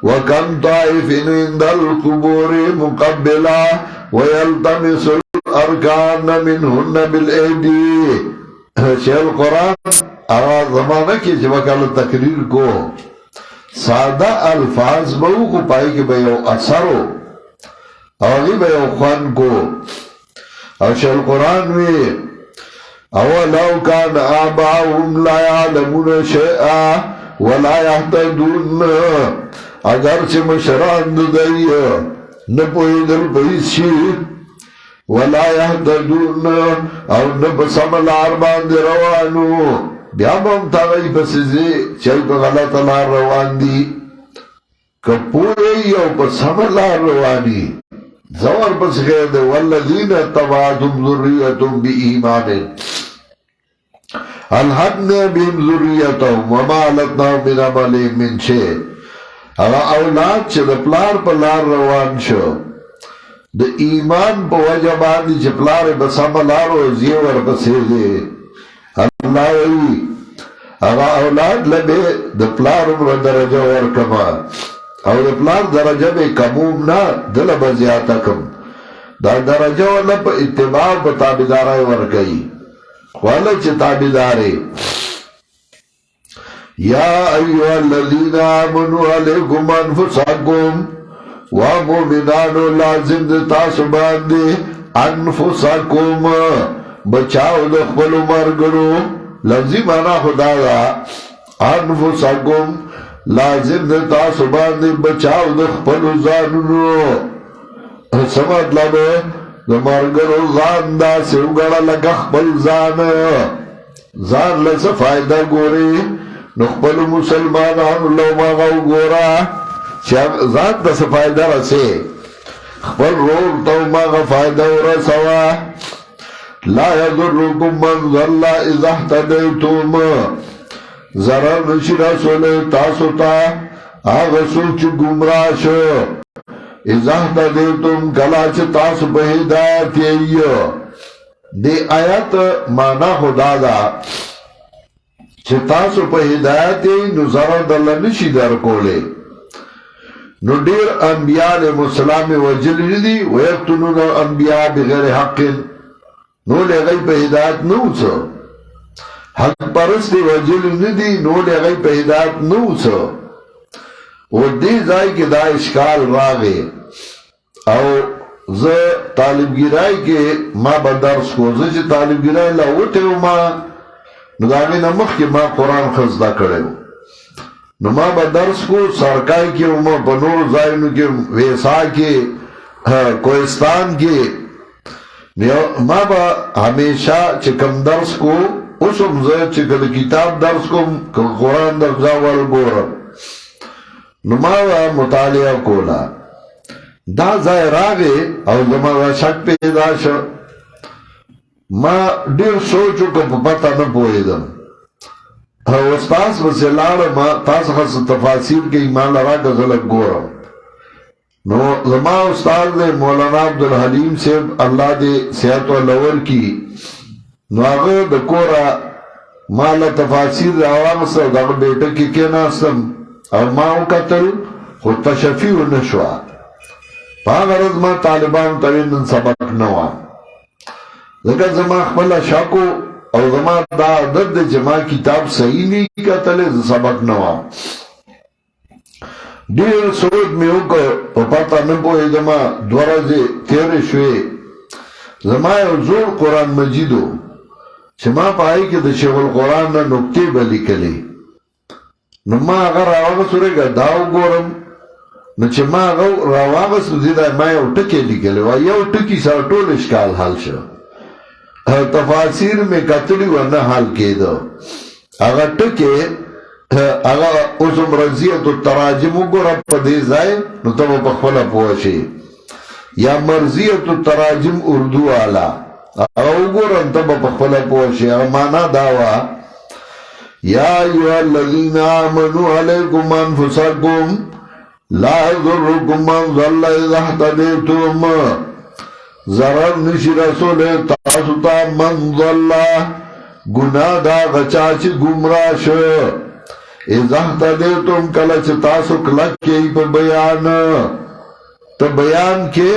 وَكَمْ طَائِفٍ عِنْدَ الْقُبُورِ مُقَبِّلَةٍ وَيَلْتَمِسُ الْأَرْكَانَ مِنْهُنَّ بِالْأَيْدِي شیخ قرآن آغاز زمانہ کی جبکل تقریر کو سادہ الفاظ بہو کو پائی کہ بیو اثرو اوغی بیو خوان کو او شیخ قرآن میں اولو کان آباؤهم لا يعلمون شیئا ولا يهتدون اگر چه مشران دائی نپوئی دل پیسی ولا يهتدون او نپسملار باند روانو بیا بام تاغی پسیزی چای پا غلط لار روان دی کپوئی او پسملار روانی زور پس خیر دے والذین اتبعتم ذریتم بی ایمان الحقنا بهم ذریتهم وما علتناهم من عملهم من شیء اگا اولاد چه دا پلار پا لار روان شو دا ایمان پا وجبان دی چه پلار بسملارو زیور پسیزی اللہ وی اگا اولاد لبے دا پلار امر درجہ ورکما او دا پلار درجہ بے کموم نا دل بزیاتا کم دا درجہ والا پا اتباع پا تابدارائی ورکئی والا چه تابداری یا ایوہ الذین آمنوا علیکم انفسکم ومومنانو لازم دا تاسو باندے انفسکم بچاو دا خپلو مرگرو لفظی مانا خدا دا انفسکم لازم دا تاسو باندے بچاو دا خپلو زانونو سمت لبے دا مرگرو زان دا سوگڑا لگا خپل زان لسا فائدہ گوری نخپلو مسلمانانو لو ماغاو گورا زان دا سا فائدہ رسے خپل روگ تو ماغا فائدہ رسوا لا یذرکم من ضل اذا اهتدیتم ضرر نشی رسول تاسو تا آغا سوچ گمراہ شو اذا اهتدیتم کلا چه تاسو پہ ہدایت یئیو دی آیت مانا خدا دا چه تاسو پہ ہدایت یئی نو ضرر دل نشی در کولے نو دیر انبیاء علیہ السلام وجل ندی ویقتنون انبیاء بغیر حق نو لے غی پہ ہدایت نو سو حق پرستی وجل ندی نو لے غی پہ ہدایت نو سو و دی زائی کی دا اشکال راگے او ز طالب گرائی کے ما با درس کو زی طالب گرائی لاوٹے و ما ندامی نمخ کی ما قرآن خزدہ کرے ہو نو ما با درس کو سرکائی کی و ما بنور زائنو کی ویسا کی کوئستان کی ما با ہمیشہ چکم درس کو اسم زید چکل کتاب درس کو قرآن درس زاول گورم نو ما با مطالعہ کولا دا زای راگے او زما دا شک پیدا شو ما دیر سوچو که پا پتا نپویدم استاذ بس لاړم تاسو خاص تفاسیر کې ایمان راکړه زلک ګورم نو زما استاد دې مولانا عبدالحلیم صاحب الله دې صحت او لور کی نو هغه د کورا مال تفاسیر راوامسه دغه بیٹه کې کېناستم او ما وکتل خو تشفی ونشوه په هغه ورځ ما طالبانو ته نن سبق نه وه ځکه زما خپله شکو او زما دا عادت دی چې ما کتاب صحیح نه کتلی زه سبق نه وم ډېر سوچ مې وکړ په پته نه پوهېدم دوه ورځې تېرې شوې زما یو زوړ قرآن مجید و چې ما په هغې کې د شیخ القرآن نه نکتې به لیکلې نو ما هغه راواغستو رېږه دا وګورم نو چې ما هغه راواغستو دې دا ما یو ټکې لیکلی وه یو ټکي سره ټول اشکال حل شو تفاسیر میں قتلی ورنہ حال کے دو اگر ٹکے اگر اسم رضیت التراجم گورا پدیزائے نو تب پخولا پوشی یا مرضیت التراجم اردو آلا اگر گورا تب پخولا پوشی اگر مانا داوا یا ایوہ الذین آمنوا علیکم انفسکم لا ذرکم من ظل اذا احتدیتم ضرر نشی رسول تاسو تا من ظلہ گناہ دا غچا چی گمراہ شو ازاہتا دے تم کلچ تاسو کلک کے پا بیان تا بیان کے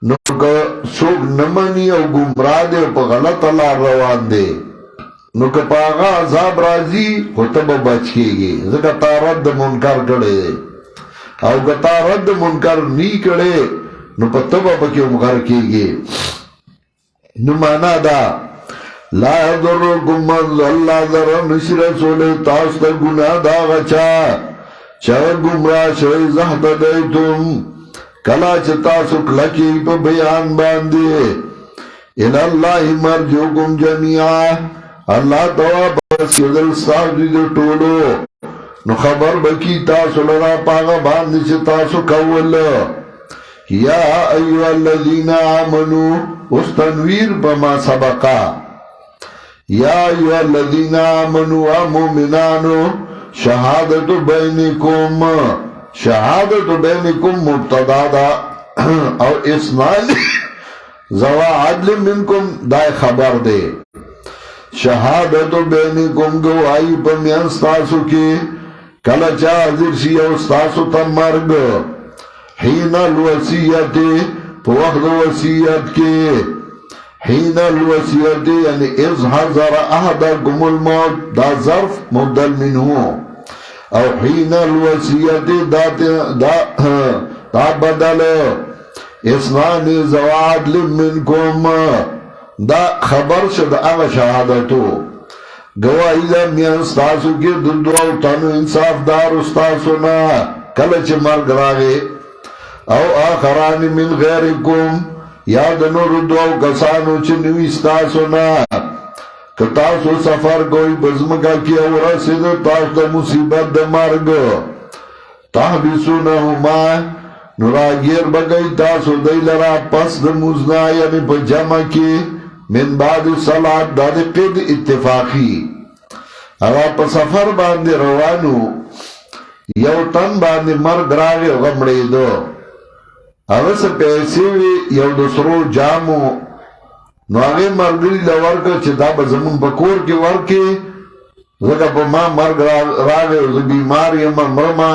نو که سوک نمانی او گمراہ دے پا غلط اللہ روان دے نو که پا آغا عذاب رازی خطب بچ کے گی ذکر تا رد منکر کڑے او که تا رد منکر نی کڑے نو پتبا پکی امغر کی گی نو مانا دا لا یضرکم من ضل ضرر نشی رسول تاستا گناہ دا غچا چاہ گمراہ شوی زہد دیتم کلا چتاسو کلکی پا بیان باندے الاللہ مرجوکم جميعا اللہ توا بس کدل صاحب دو ٹولو نو خبر بکی تاسو لرا پاگا باندے چتاسو کول یا ایوہ الذین آمنوا اس تنویر بما سبقا یا ایوہ الذین آمنوا مومنانو شہادت بینکم مبتدا دا او اسنان زوا عدل منکم دائے خبر دے شہادت بینکم گواہی پمیان ستاسو کی کلچا حضر شی او ستاسو تم مرگ حین الوسیعت پا وقت وسیعت کے حین الوسیعت یعنی از حضر احدکم الموت دا ظرف مبدل منہو او حین الوسیعت دا بدل اسنان زواد منکم دا خبر شد اغا شہادتو گواہی دا میان ستاسو کی دندو او تنو انصاف دار استاسو نا کلچ مرگ راگے او آخران من غیرکم یاد نور دو کسانو چنوی ستاسو نا کتاسو سفر کوئی بزمکا کیا ورسید تاسو مصیبت دا مرگ تحبیسو نهما نراگیر بگئی تاسو دی لرا پس دا مزنا یعنی پا جمع کی من بعد صلاة دا دی قید اتفاقی اگا پا سفر باندی روانو یو تن باندی مرگ راگی غمڑی دو اگر سے پیسے وی یو دوسرو جامو نو آگے مرگری لورکا چه دا بزمون بکور کی ورکی زکا پا ما مرگ راگے زی بیماری مرما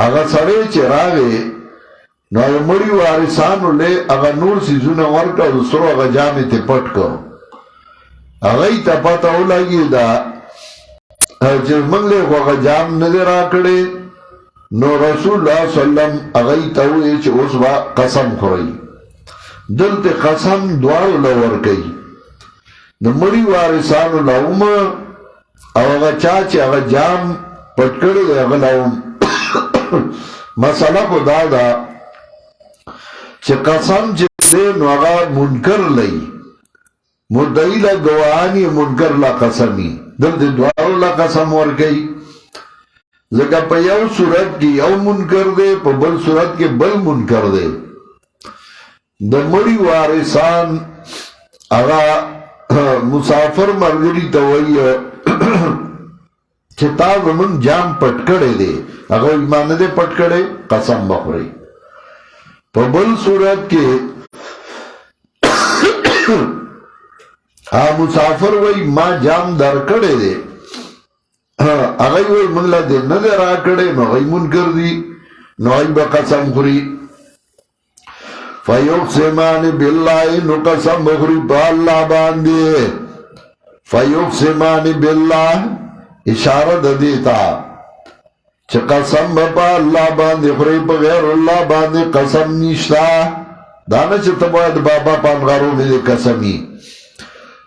اگر سرے چه راگے نو آگے مری وارسانو لے اگر نور سیزون ورکا دوسرو اگر جامی تے پٹ کو اگر تا پتا ہو لگی دا چه منگ لے خو اگر جام ندر آکڑے نو رسول اللہ صلی اللہ علیہ وسلم اغیی تاوئی چه اس با قسم خوری دلت قسم دوارو لور کئی نو مری وارسانو لوم او اغا چاچه اغا جام پتکڑ دے اغا لوم مسئلہ کو دادا چه قسم چه دے نو اغا منکر لئی مدعی لا گوانی منکر لا قسمی دلت دوارو لا قسم ور کئی زکا پا یو صورت کی یو منکر دے پا بل صورت کے بل منکر دے دا مری وارثان اغا مسافر مرگری توئی چې تا زمون جام پټ کړی دی هغه ایمان نه دی پټ کړی قسم بخوري په بل صورت کې مسافر وای ما جام در کړی دی هغه وای موږ لا دې نه را کړی نو غي منکر دی نو ای به قسم خوري فیقسمان بالله نو قسم بخوري په الله باندې فیقسمان بالله اشاره د دیتا چې قسم په الله باندې خوري په غیر الله باندې قسم نشتا دا نه چې ته باید بابا پانغارو دې قسمی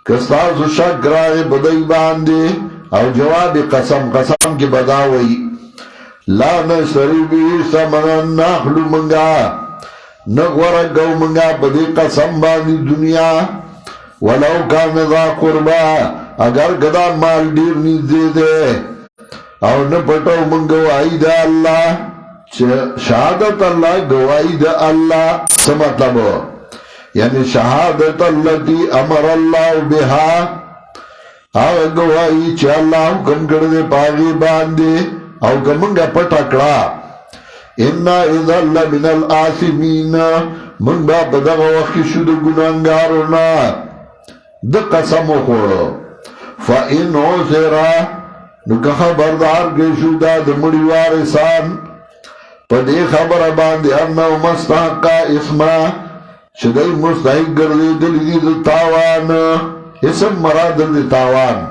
کستا زو شک راغی بدای باندې او جواب قسم کې بداوي لا نشری بی سمنن ناخلو منگا نغورا گو منگا بدی قسم باندی دنیا ولو کان ذا قربا اگر گدا مال دیر نیزی دے او نپٹو من گوائی دا اللہ شہادت اللہ گوائی دا اللہ سمطلب یعنی شہادت اللتی امر اللہ بها آغا گوائی چه اللہ حکم کردے پاگی باندے او کمنگا پتاکڑا انا اذا لمن الآثمین من با بدغ وقی شد گنانگارونا د قسمو خوڑو فا ان عوزیرا نکا خبردار گشو دا دمڑی وارسان پا دی خبر باندی انہو مستحقا اسما شدائی مستحق گردی دلی دی تاوان اسم مراد دی تاوان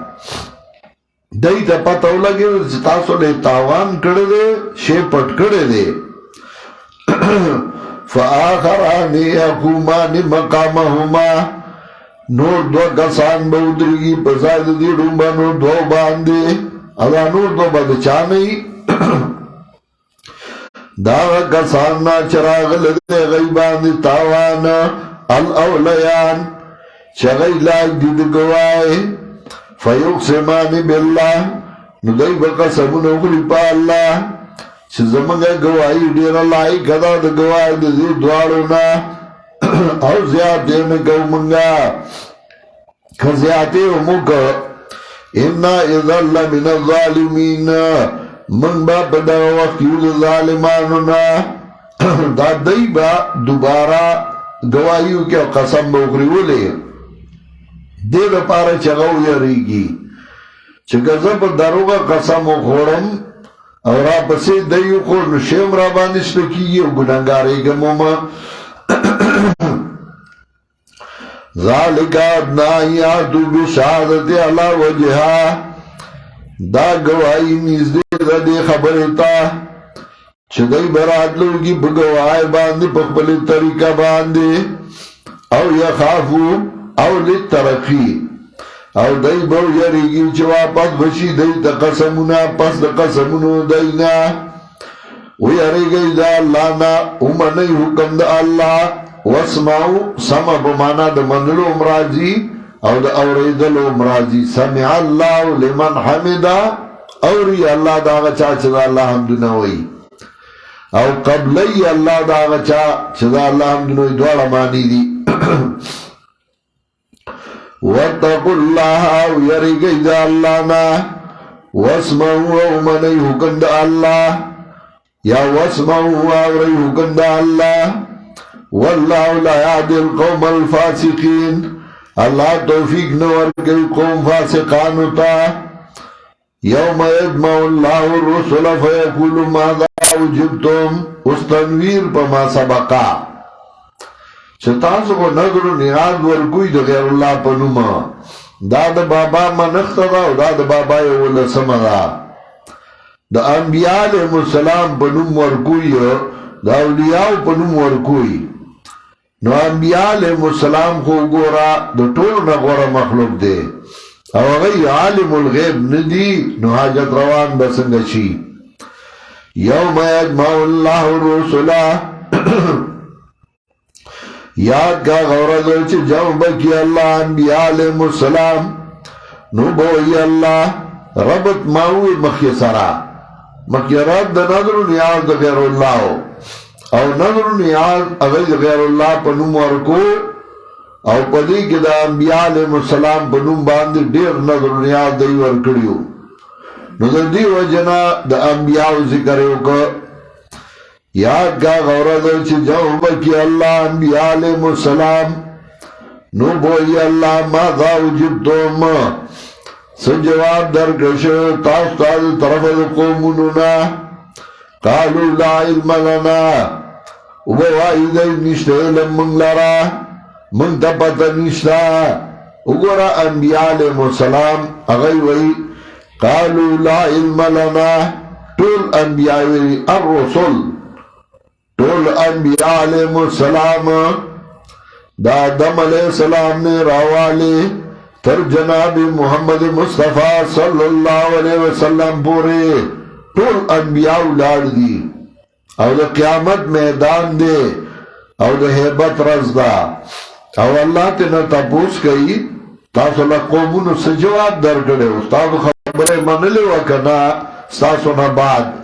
دای ته پته ولګي چې تاسو له تاوان کړی دی شی پټ کړی دی فآخران یقومان مقامهما نور دو کسان به ودرېږي په ځای د دې ډومبانو دو باندې ادا نور دو باندې چا نه دا کسان نا چراغ لګي غي باندې تاوان الاولیان چې غي لاګ دي ګوای فیقسمان بالله نو دای بقا سمون اخری پا اللہ چه زمانگا گواہی دیر اللہ کدا دا گواہی دا دی دوارونا او زیادی نکو منگا کزیادی اموکا انا اذا لمن الظالمین من با پدا وقتیو دا ظالمانونا دا دی با دوبارہ گواہیو کیا قسم با اخری ولی دې لپاره چې هغه ویریږي چې ګزه په دروغه قسم وخورم او را پسې دیو خو نو شیم را باندې شپکیږي او ګناګارېږم ما ذالک ادنایاتو بشهادت علی وجهها دا گواہی نږدې ده دې خبرې ته چې دوی براتلوږي په گواهی باندې په خپلې طریقه باندې او یخافو او للترقی او دای بو یریږي چې واپس بشي دای د قسمونه پس د قسمونو داینا و یریږي دا الله نه ومني حکم د الله واسمعوا سمع بمانا د منلو امراضي او د اوریدلو امراضي سمع الله لمن حمدا اوری الله دا چا چې الله حمدونه وي او قبلی الله دا چا چې الله حمدونه دواړه معنی دي واتقوا الله ويرجي ذا اللهنا واسمعوا ومني حكم ذا الله يا واسمعوا ووري حكم ذا الله والله لا يهدي القوم الفاسقين الله توفيق نور قوم فاسقان تا يوم يجمع الله الرسل فيقول ماذا وجبتم استنوير بما سبقا ستاسو کو نظر و نیاز ورکوی دا غیر اللہ پنوما دا دا بابا منخت دا و دا دا بابا یولسم دا دا انبیاء علیہ السلام پنوم ورکوی دا اولیاء پنوم ورکوی نو انبیاء علیہ السلام خو گورا دا طول نگورا مخلوق دے او غی عالم الغیب ندی نو حاجت روان بسنگشی یوم یجمع اللہ الرسولہ یاد کا غورت چی جو بکی اللہ انبیاء علیہ السلام نو بوئی اللہ ربط ماوی مخی سرا مخی رد دا نظر و نیاز دا غیر اللہ او نظر و نیاز اغیر غیر اللہ پنوم ورکو او پدی که دا انبیاء علیہ السلام پنوم باندی دیر نظر و نیاز دی ورکڑیو نو دا دی وجنا دا انبیاء ذکر کو یاد کا غورد چی جواب کی اللہ انبیاء علیہ السلام نو بوئی اللہ ماذا وجبتم سجواب درکش تاستاد طرف قوموننا قالوا لا علم لنا وبوائی دی نشتے علم من لرا من تپت نشتا اگرا انبیاء علیہ السلام اغی وی قالوا لا علم لنا طول انبیاء وی الرسول طول انبیاء علیہ السلام دا آدم علیہ السلام نے راوالے تر جناب محمد مصطفیٰ صلی اللہ علیہ وسلم پورے طول انبیاء اولاد دی او دا قیامت میدان دے او دا حیبت رز دا او اللہ تینا تپوس کئی تاسو لقومونو سے جواب در کرے استاد خبر منلے وکنا ستاسو نباد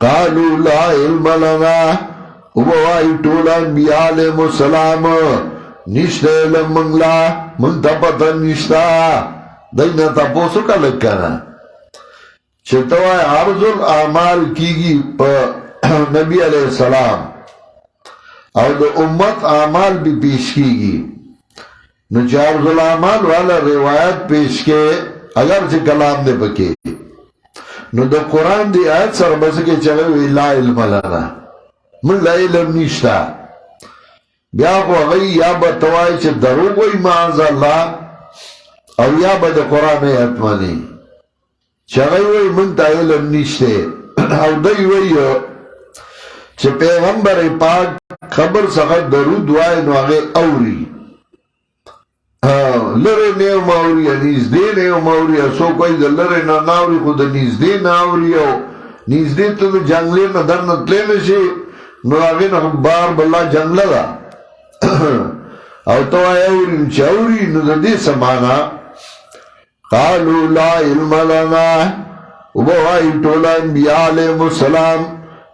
قالوا لا علم لنا وبوائی طول انبیاء علیہ السلام نشتے علم منگلا من تپتا نشتا دینا تپوسو کا لکنا چھتوائی عرض الاعمال کی گی پا نبی علیہ السلام اور دا امت اعمال بھی پیش کی گی نو چا عرض الاعمال والا روایت پیش کے اگر چھ کلام دے پکے نو دا قرآن دی آیت سر بسکے چلے لا علم لنا من لا علم نشتا بیا کو غی یا بتوائی چھ دروگوی معاذ اللہ او یا با دا قرآن آیت مانی چھ غی وی من تا علم نشتے او دی وی چھ پیغمبر پاک خبر سخت درود وائی نو آگے اوری لرے نیو ماوری نیزدے نیو ماوری سو کوئی دا لرے نا ناوری خود نیزدے ناوری نیزدے تو دا جنگلے نا در نتلے نشے نو آگے نا بار بلا جنگلہ دا او تو آئے اوری نچاوری نو دا دے سمانا قالوا لا علم لنا وبوائی طولا انبیاء علیہ السلام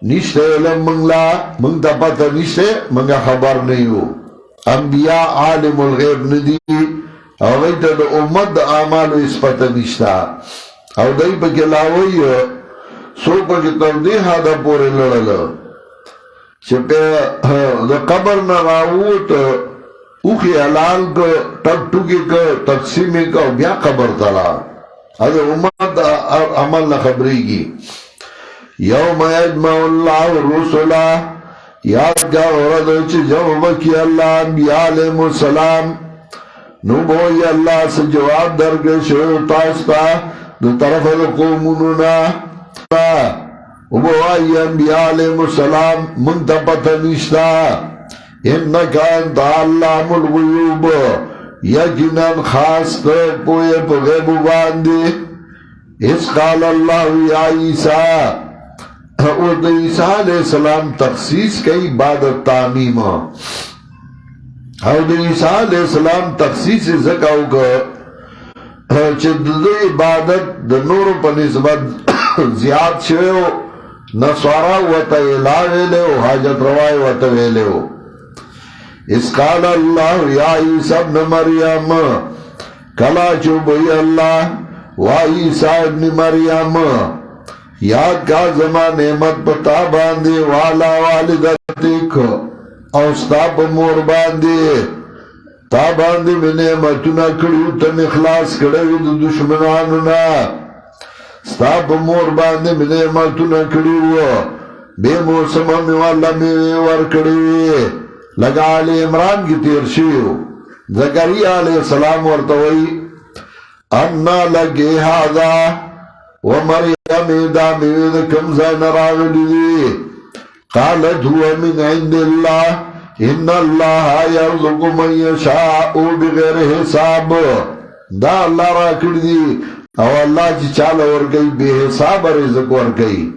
نشتے علم منگلا منگ تا پتا نشتے منگا خبر نہیں ہو انبیاء عالم الغیب ندی او غیتا دا امت دا آمالو اس پتا نشتا او دای پا کلاوی سو پا کتردیحا دا پوری لڑلو چپے دا قبر نراوت اوخی حلال کو ٹک ٹوکی کو تقسیمی کو بیا قبر تلا از امت عمل نخبری کی یوم یجمع اللہ رسولہ یاد کا ورد چی جواب کی اللہ انبیاء علیہ السلام نو بوئی اللہ سے جواب درگش تاستا دو طرف قوموننا وبوائی انبیاء علیہ السلام منتپت نشتا انکا انت علام الغیوب یقیناً خاص پوئے پا غیب باندے اس قال اللہ یا عیسیٰ اور دا عیسیٰ علیہ السلام تخصیص کئی بعد تعمیم اور دا عیسیٰ علیہ السلام تخصیص زکاو کا چد دا عبادت دا نور پا نسبت زیاد شوئے نصارا وطا الہ ہو حاجت روائی وطا ویلے ہو اس قال اللہ یا عیسیٰ ابن مریم کلا چوبئی اللہ و عیسیٰ ابن مریم یاد کا زمان نعمت پتا باندے والا والدتک اوستا پا مور باندے تا باندے میں نعمتنا کڑیو تم اخلاص کڑوی دو دشمنانونا ستا پا مور باندے میں نعمتنا کڑیو بے موسم میں والا میں ور کڑیوی لگا علی عمران کی تیر شیو زکریہ علیہ السلام ورطوئی انا لگے حاضا ومریم دامید کمزان راغلی دی قالت هو من عند اللہ ان اللہ یرزق من یشاء بغیر حساب دا اللہ را کردی او اللہ چی چال ورگئی بے حساب رزق ورگئی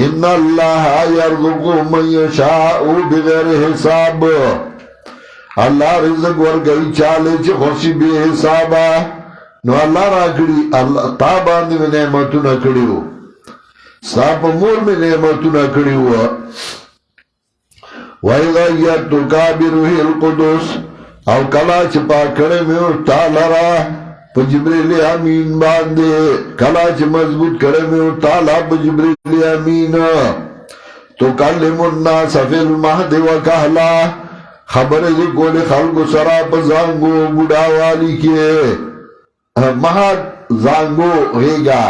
ان اللہ یرزق من یشاء بغیر حساب اللہ رزق ورگئی چالے چی خوشی بے حسابا نو اللہ را کری تا باندی میں نعمتو نہ کریو ساپ مور میں نعمتو نہ کریو وَإِذَيَّتُ كَابِرُهِ الْقُدُسِ او کلا چپا کڑے میں تا لرا پا جبریل امین باندے کلا چھ مضبوط کرمیو تعالی پا جبریل امین تو کلم الناس فی المہد و کہلا خبر دی کول خلق سرا پا زانگو بڑاوالی کے مہد زانگو غیگا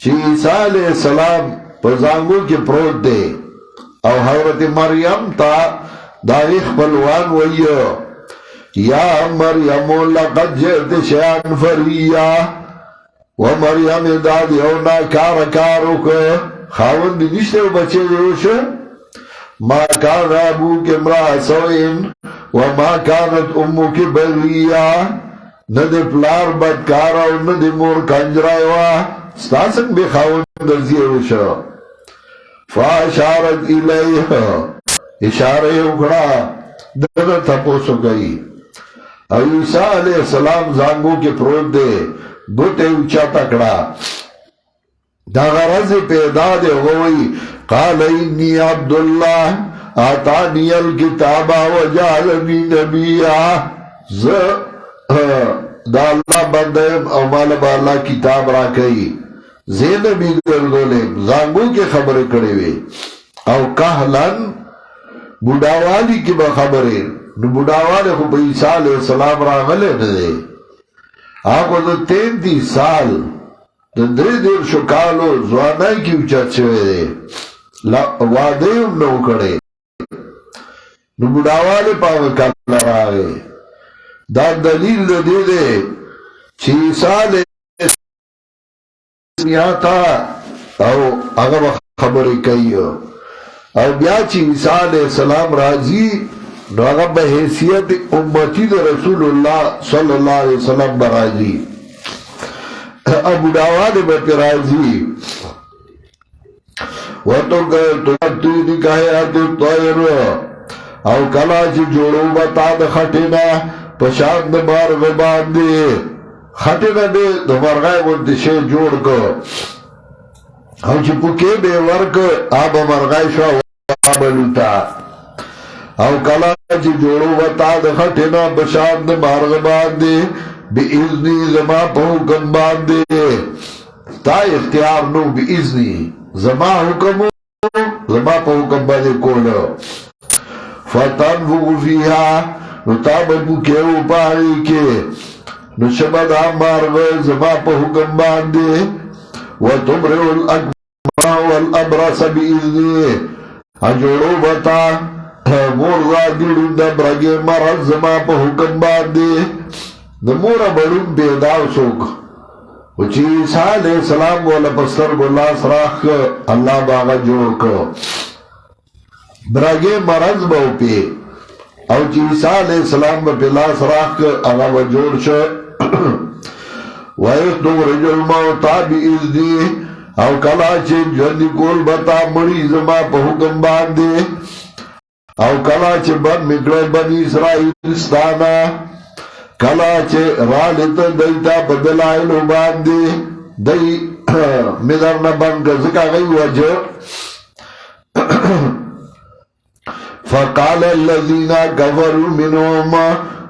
چی عیسیٰ علیہ السلام پا زانگو کے پروت دے او حضرت مریم تا داغی خپلوان ویو یا مریم لقد جئت شیئن فریا و مریم دادی او ناکار کارو که خاون دی نشتے و بچے دیوشا ما کان ابوک امرا سوئن و ما کانت اموک بغیا ندی پلار بدکارا و ندی مور کنجرائیوا ستاسنگ بی خاون درزیوشا فاشارت الیہ اشارے اکڑا در تپوسو گئی عیسیٰ علیہ السلام زانگو کے پروت دے گوٹے اچھا تکڑا دا غرض پیدا دے ہوئی قال انی عبداللہ آتانی الکتابہ و جعلنی نبیہ دا اللہ بندیم او مالبا اللہ کتاب را کئی زینبی گردولیم زانگو کے خبریں کڑے وے او کہلن بڑاوالی کی با خبریں نو بڑاوالی خوب عیسیٰ علیہ السلام را غلے ندے آقو دا 33 سال دا 3 دیر شکالو زوانائی کی اچھت شوئے دے وعدیم نو کڑے نو بڑاوالی پاوے کل راگے دا دلیل دے دے چی عیسیٰ علیہ السلام تا او اگر خبری کئیو او بیا چی عیسیٰ علیہ السلام راضی نو اگر بحیثیت امتی دا رسول اللہ صلی اللہ علیہ وسلم براضی ابو داواد بے راضی و تو توی نکاہی آتی طویر او کلا چی جوڑو بتا دا خٹینا پشاند مارغ باندی خٹینا دے دا مرغای منتشے جوڑ کو او چی پوکے بے ورک آب مرغای شوا وابلوتا او کلا چی جوڑو بتا دا خٹینا پشاند مارغ باندی بی اذنی زما پا حکم باندے تا اختیار نو بی اذنی زما حکمو زما پا حکم باندے کولو فتنفو فیہا نو تابتو کیو پاہی کے نو شبد آمارغ زما پا حکم باندے و تمرئو الاکما والابرس بی اذنی اجوڑو بتا مورزا دیڑو دبرگی مرز زما پا حکم باندے نمورا بڑون بیداو سوک وچی عیسیٰ علیہ السلام والا پستر اللہ سراخ اللہ باغا جوڑ کو براگے مرض باو پی او چی عیسیٰ علیہ السلام با پلا سراخ اگا با جوڑ شو وَيَخْدُمْ رَجُلْ مَوْتَى بِإِذْنِهِ او کلا چی جوندی کول بتا مڑی زما پا حکم باندے او کلا چی بن مکڑے بنی اسرائیلستانا کلا چه رالیتا دیتا بدلائلو باندی دی مدر نبنگ زکا غی وجه فقال الذین کفروا منهم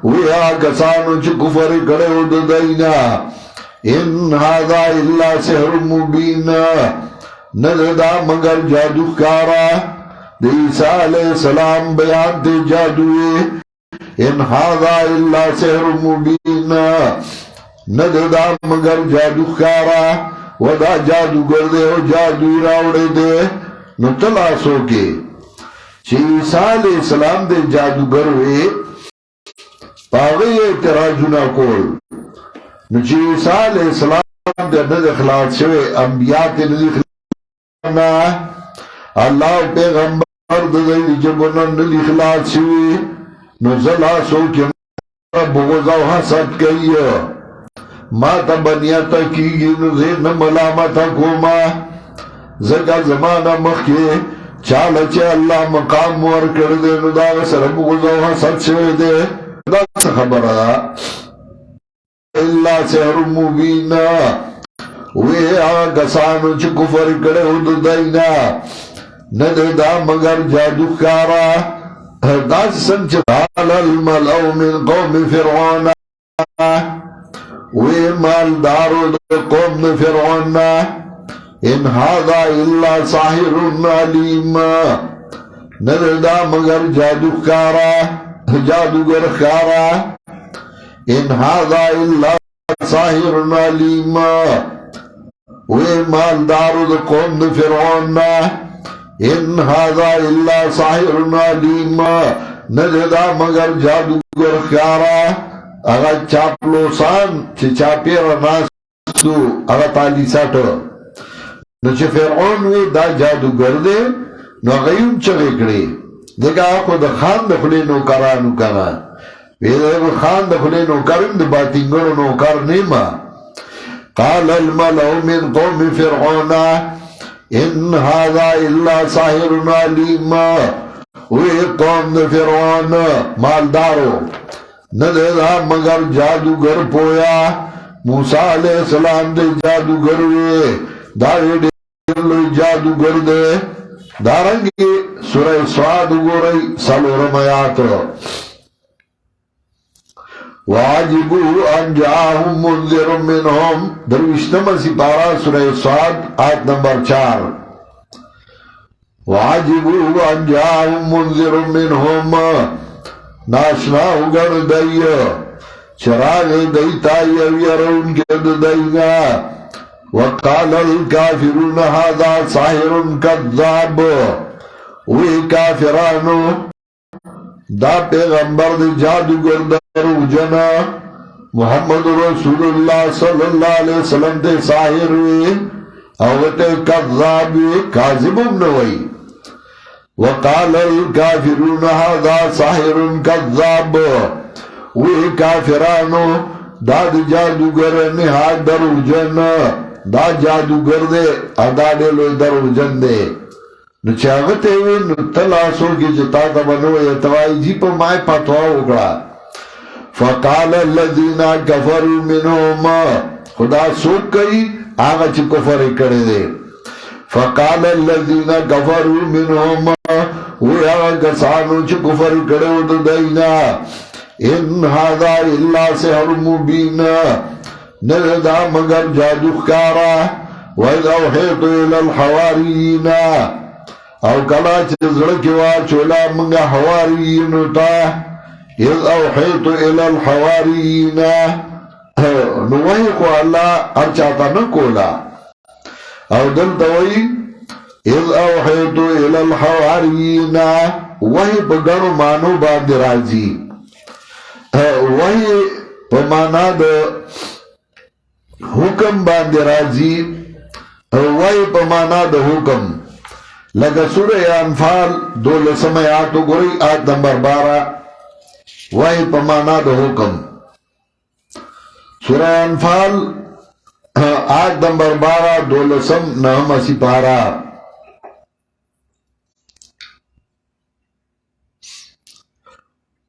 ویا کسانو چه کفر کرو دینا ان هذا الا سحر مبین نزدا مگر جادو کارا دی عیسیٰ علیہ السلام بیان تے جادوئے ان هذا الا سحر مبین نددا مگر جادو کارا ودا جادو گردے ہو جادو راوڑے دے نو تلاسو کے چی عیسیٰ علیہ السلام دے جادو گروے پاگئی اعتراضنا کول نو چی عیسیٰ علیہ السلام دے ند اخلاص شوے انبیاء تے ند اخلاص اللہ پیغمبر دے جبنا ند اخلاص شوے نزل آسو کی بغض و حسد کئی ما تا بنیاتا کی گی نزین ملامتا کوما زکا زمانہ مخی چالا چے اللہ مقام مور کردے ندا سر بغض و حسد شوئے دے دا سا خبر آدھا اللہ سحر مبین وی آگا سانو چے کفر کڑے ہو دینا نددا مگر جادو کارا داس سنچ قال الملأ من قوم فرعون وی مالدارو دا قوم دا فرعون ان هذا الا ساحر علیم ندا مگر جادوگر خارا ان هذا الا ساحر علیم وی مالدارو دا قوم دا فرعون ان هذا الا ساحر علیم ندا مگر جادوگر خارا اگا چاپلوسان چه چاپیر ناستو اگا تالی ساٹو نو چه فرعون وی دا جادوگر دے نو غیون چغی کری دیکھا آخو دا خان دخلی نوکرانو کنا ویدہ خان دخلی نوکرن دا باتنگرو نوکر نیما قال الملو من قوم فرعون ان هذا الا ساحر علیم وی قوم دا فرعون مالدارو ندیدا مگر جادوگر پویا موسیٰ علیہ السلام دے جادوگر وی داوی دے جادوگر دے دارنگی سورہ سعاد گوری سالورم آیات واجبو ان جاہم منذر منہم دروشتم سپارہ سورہ سعاد آیت نمبر 4 واجبو ان جاہم منذر منہم ناشنا اگر دائی چراغ دیتا یرون کد دائیگا وقال الكافرون هذا ساحر كذاب وی کافرانو دا پیغمبر دی جادوگر درو جنا محمد رسول اللہ صلی اللہ علیہ وسلم تے ساحر وی اوتے کذاب وی کاذبم نوئی وقال الكافرون هذا ساحر كذاب وی کافرانو دا جادوگر نہاد درو جن دا جادوگر دے ادا دے لو درو جن دے نو چاگتے ہوئے نو تلاسو کی جتا تبنو یتوائی جی پا مائے پاتوا اگڑا فقال الذین کفروا منہم خدا سوک کئی آگا چی کفر کردے دے فقال الذین کفروا منہم وی آگا کسانو چی کفر کردے دو دینا ان هذا الا سحر مبین نردا مگر جادو خارا وَإِذْ أَوْحَيْتُ إِلَى الْحَوَارِيِّينَ او کلا چزرکوا چولا منگا حواریینو تا اِذْ أَوْحَيْتُ إِلَى الْحَوَارِيِّينَ نوہی کو اللہ ارچاتا نکولا او دلتوئی اِذْ أَوْحَيْتُ إِلَى الْحَوَارِيِّينَ وہی پگنو مانو بعد راجی وہی پمانا دا حکم باندھ راضی وہی پمانا دا حکم لگا سورہ انفال 12 آیاتو گوری آیت نمبر 12 وہی پمانا دا حکم سورہ انفال آیت نمبر 12 12 نحم سپارہ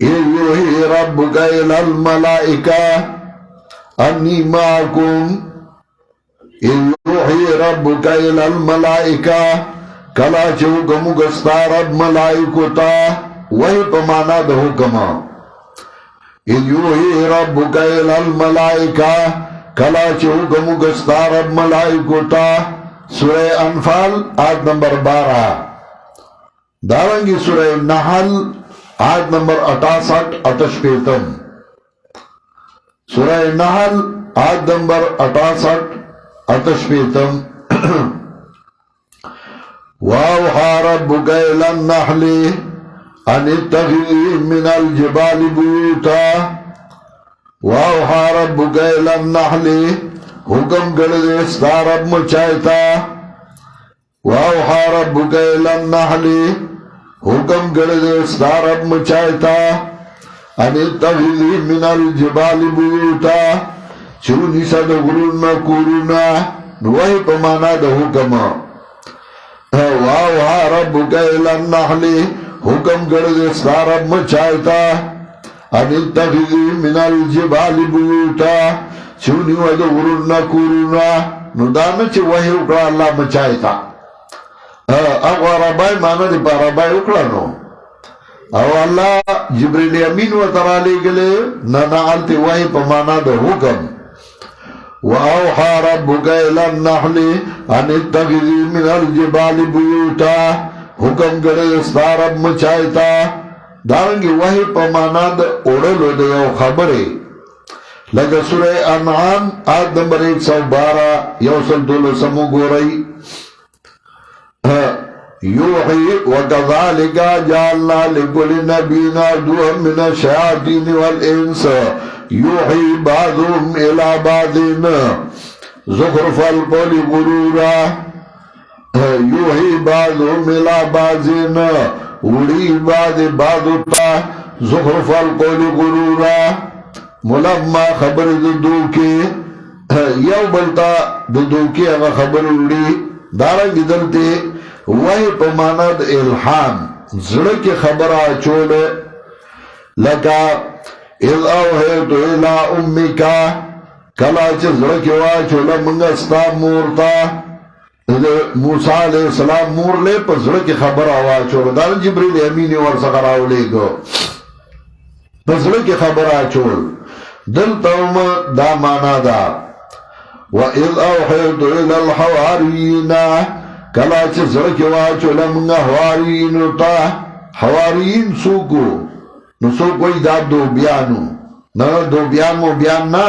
یوحی ربک الی الملائکہ انی معکم یوحی ربک الی الملائکہ کلا چوکم گستا رب ملائکو تا وہی پمانا دا حکما یوحی ربک الی الملائکہ کلا چوکم گستا رب ملائکو تا سورہ انفال آیت نمبر 12 دارنگی سورہ نحل آیت نمبر 68 68 سورہ نحل آیت نمبر 68 68 وَأَوْحَى رَبُّكَ إِلَى النَّحْلِ أَنِ اتَّخِذِي مِنَ الْجِبَالِ بُيُوتًا وَأَوْحَى رَبُّكَ إِلَى النَّحْلِ حکم کردے ستا رب مچائتا وَأَوْحَى رَبُّكَ إِلَى النَّحْلِ حکم کردے ستا رب مچائتا ان اتخذی من الجبال بیوتا چونی سا دا غرون کورونا نوہی پمانا دا حکم واوہا ربک الی النحل حکم کردے ستا رب مچائتا ان اتخذی من الجبال بیوتا چونی و دا غرون کورونا نو دانا چی وحی اکڑا اللہ مچائتا اگوا ربائی مانا دی پا ربائی اکڑا نو او اللہ جبریل امین و ترالی گلے ننعلتی وحی پا مانا دا حکم وأوحى ربك إلى النحل أن اتخذي من الجبال بيوتا حکم کرے ستارب مچائتا دارنگی وحی پمانا دا اڑلو دا یو خبری لگا سورہ انعام آیت نمبر 112 یوصل دولو سمو گو رئی یوحی وکذالک جعلنا لکل نبینا عدوا من الشیاطین والانس یوحی بعضهم الى بعضین زخرف القول غرورا یوحی بعضهم الى بعضین وڑی بعضتا زخرف القول غرورا ملما خبر دوکی یو بلتا دوکی اگا خبر وڑی دارنگی دلتے وحی پماند الحام زڑک خبر آچول لکا اذ اوحیتو الى امکا کلاچ زڑک واچول منگستا مورتا موسیٰ علیہ السلام مور لے پر زڑک خبر آچول دارن جبریل امینی ورسقر آولے گو پر زڑک خبر آچول دلتاوم دا مانا دا وَإِذْ أَوْحَيْتُ إِلَى الْحَوَارِيِّينَ کلاچ زرک واچو لمنگا حواریینو تا حواریین سوکو نو سوکوی دا دو بیانو نا دو بیانو بیان نا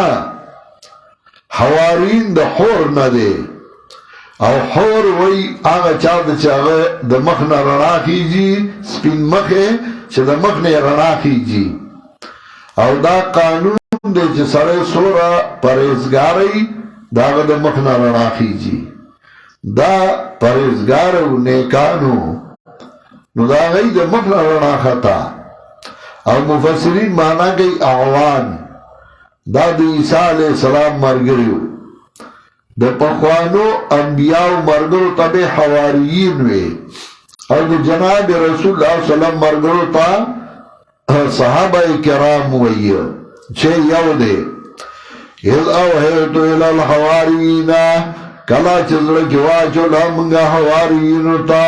حواریین دا حور نا دے او حور وی آغا چاہتا چاہتا دا مخنا رنا خیجی سپین مخے چا دا مخنا رنا خیجی او دا قانون دے چا سرے سورا پریزگاری داغا دا مخنا رنا خیجی دا پریزگار و نیکانو نو دا غی دا مخنا رنا خطا او مفسرین مانا گئی اعوان دا دا عیسیٰ علیہ السلام مرگریو دا پخوانو انبیاء مرگرو تب حواریین وے او دا جناب رسول اللہ صلی اللہ علیہ وسلم مرگرو تا صحابہ کرام وی چھے یو دے اذ اوحیتو الى الحواریین کلا چزرکی واچو لامنگا حواریینو تا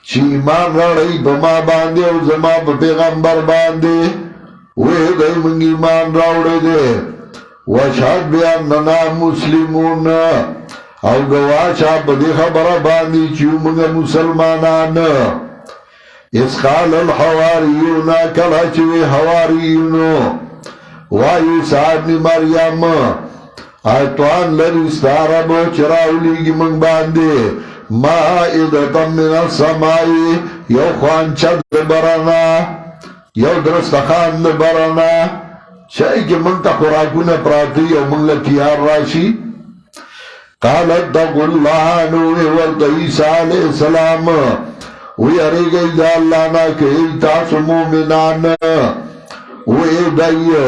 چی ایمان رڑی بما باندے او زما پیغمبر باندے وی دای منگ ایمان راوڑے دے وشاد بیاننا مسلمون او گواشا بدی خبر باندی چیو منگا مسلمانان اس قال الحواریون کلا چوی حواریینو وای صاحب نی مریم آیتوان لرستارب چراولیگی منگ باندے مائدتا من السمائی یو خوانچد برنا یو درستخان برنا چاہی کہ منگ تا خوراکون پراتی یو منگ لکیار راشی قالت تقو اللہ نوی ورد عیسیٰ علیہ السلام وی اری گئی دا اللہ نا کہ ایتاسو مومنان وی دائیو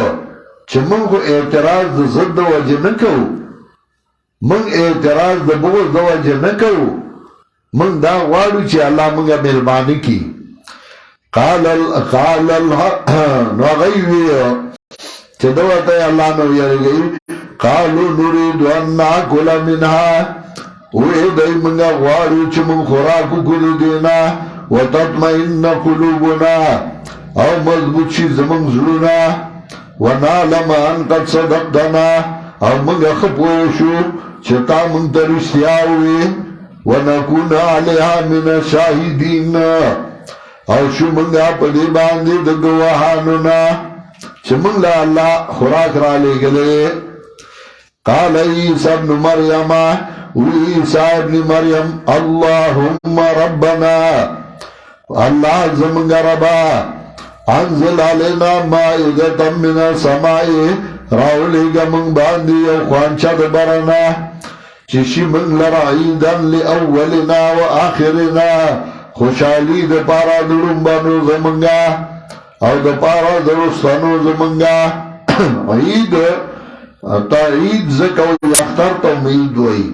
چه من خو اعتراض دا ضد دا وجه نکو من اعتراض دا بغض دا وجه نکو من دا غوارو چه اللہ منگا ملمانی کی قال نغیوی چه دوتا اللہ نو یاری گئی قالو نرید انا کلا منها وی دای منگا غوارو چه من خوراکو کلو دینا و تطمئن قلوبنا او مضبوط چی زمان ظلونا ونعلم ان قد صدقتنا او منگا خپوشو چتا من ترشتیاوی ونکون علیها من الشاہدین او شو منگا پدی باندی دگوہانونا چه منگا اللہ خوراک را لے گلے قال عیسیٰ ابن مریم عیسیٰ ابن مریم اللہم ربنا اللہ زمنگا ربا انزل علینا مائدتا من السمائی راولیگا من باندی او خوانچد برنا چشی من لرعیدن لی اولنا و آخرنا خوشحالی دا پارا درنبانو زمنگا او دا پارا درستانو زمنگا عید تا عید زکو اختر تا عید وی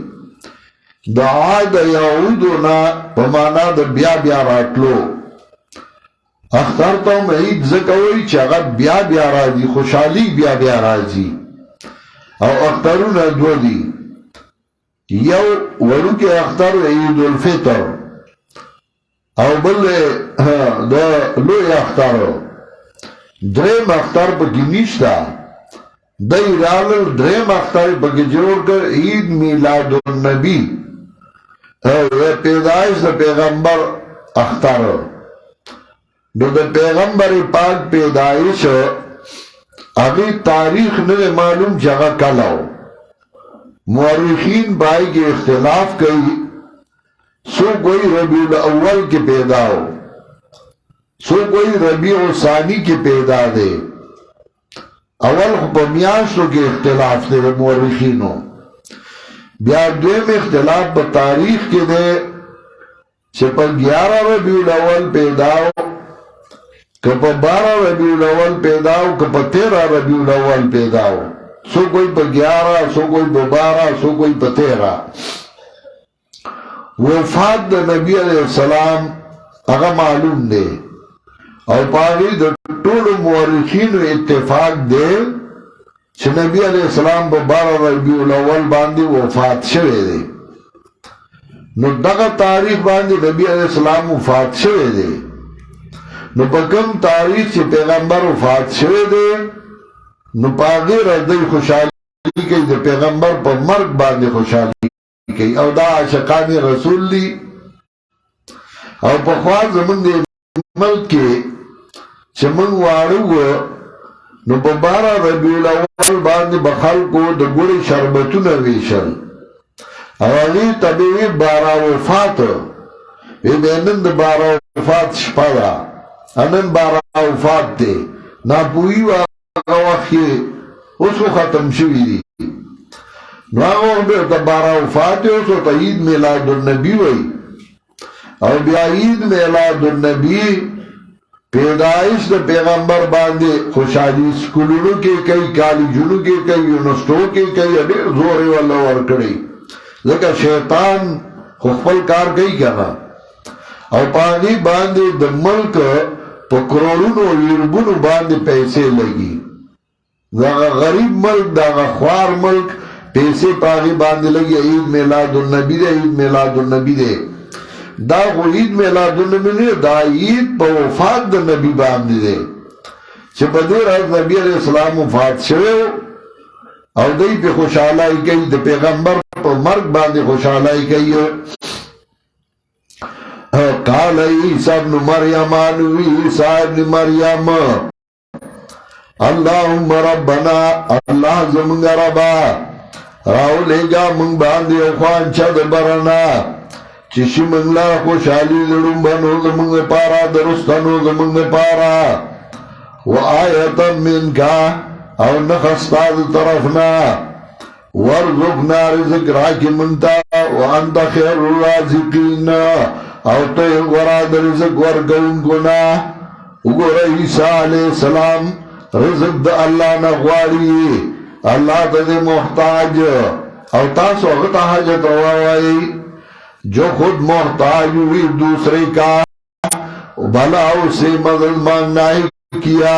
دا عاد یعودونا پمانا دا بیا بیا راتلو اختر تا عید زکوی چاگا بیا بیا راجی خوشحالی بیا بیا راجی او اخترون دو دی یو ورو کے اختر عید الفطر او بل دا لوی اختر درم اختر پا کی نیشتا دی رالل درم اختر بکی جوڑ کر عید میلاد النبی پیدائش دا پیغمبر اختر نو دا پیغمبر پاک پیدائش اگی تاریخ نے معلوم جگہ کلاو مورخین بائی کے اختلاف کئی سو کوئی ربیع الاول کے پیدا ہو سو کوئی ربیع ثانی کے پیدا دے اول خبمیاشتو کے اختلاف دے مورخینو بیا دویم اختلاف با تاریخ کے دے چھپا 11 ربیع الاول پیدا ہو کپا 12 ربیع الاول پیدا ہو کپا 13 ربیع الاول پیدا ہو سو کوئی پا 11 سو کوئی پا 12 سو کوئی پا 13 وفات دا نبی علیہ السلام اگا معلوم دے اور پاگی دا طول مورخین اتفاق دے چھ نبی علیہ السلام پا 12 ربیع الاول باندی وفات شوے دے نو دغا تاریخ باندی نبی علیہ السلام وفات شوے دے نو پا کم تاریخ چھ پیغمبر وفات شوے دے نو پاگی رضی خوشحالی کئی دے پیغمبر پا مرگ باندی خوشحالی کئی او دا عاشقان رسول لی او پا خواہ زمن دے ملک کے چھ من وارو نو پا 12 ربیع الاول باندی بخل کو دا گوڑی شربتون ویشل اولی طبیعی 12 وفات انن دا 12 وفات شپدا انن 12 وفات تے نا پوئی واقع وقتی اس کو ختم شوی دی نو آگا بیر تا 12 وفات ہے اسو تا عید میلاد النبی وی اور بیا عید میلاد النبی پیدائش دا پیغمبر باندے خوشحالی سکولونو کے کئی کالجونو کے کئی یونسٹو کے کئی ادھر زوری والا ورکڑی لیکن شیطان خفل کار کئی کنا اور پانی باندے دا ملک پا کروڑونو یربونو باندے پیسے لگی دا غریب ملک دا خوار ملک پیسے پاگی باندے لگی عید میلاد النبی دے عید میلاد النبی دے دا خو عید میلاد النبی دے دا عید پا وفات دا نبی باندے دے چھ پا دیر از نبی علیہ السلام وفات شوے او دی پہ خوشحالائی کئی دا پیغمبر پا مرگ باندے خوشحالائی کئی قال عیسیٰ ابن مریم آنوی عیسیٰ ابن مریم اللہم ربنا اللہ زمانگا ربا راو لے گا منگ باندے اخوان چد برنا چشی منگلا خوشحالی لڑن بنو زمانگ پارا درستانو زمانگ پارا و آیتا من کا او نخستاد طرفنا ورزقنا رزق راکی منتا وانتا خیر الرازقین او تو وراد رزق ورگون گنا اگر عیسیٰ علیہ السلام رزق دا اللہ نغواری اللہ تا دے محتاج او تاسو اغتا حاجت روائی جو خود محتاج ہوئی دوسرے کا بھلا اسے مدد مانگنا ہی کیا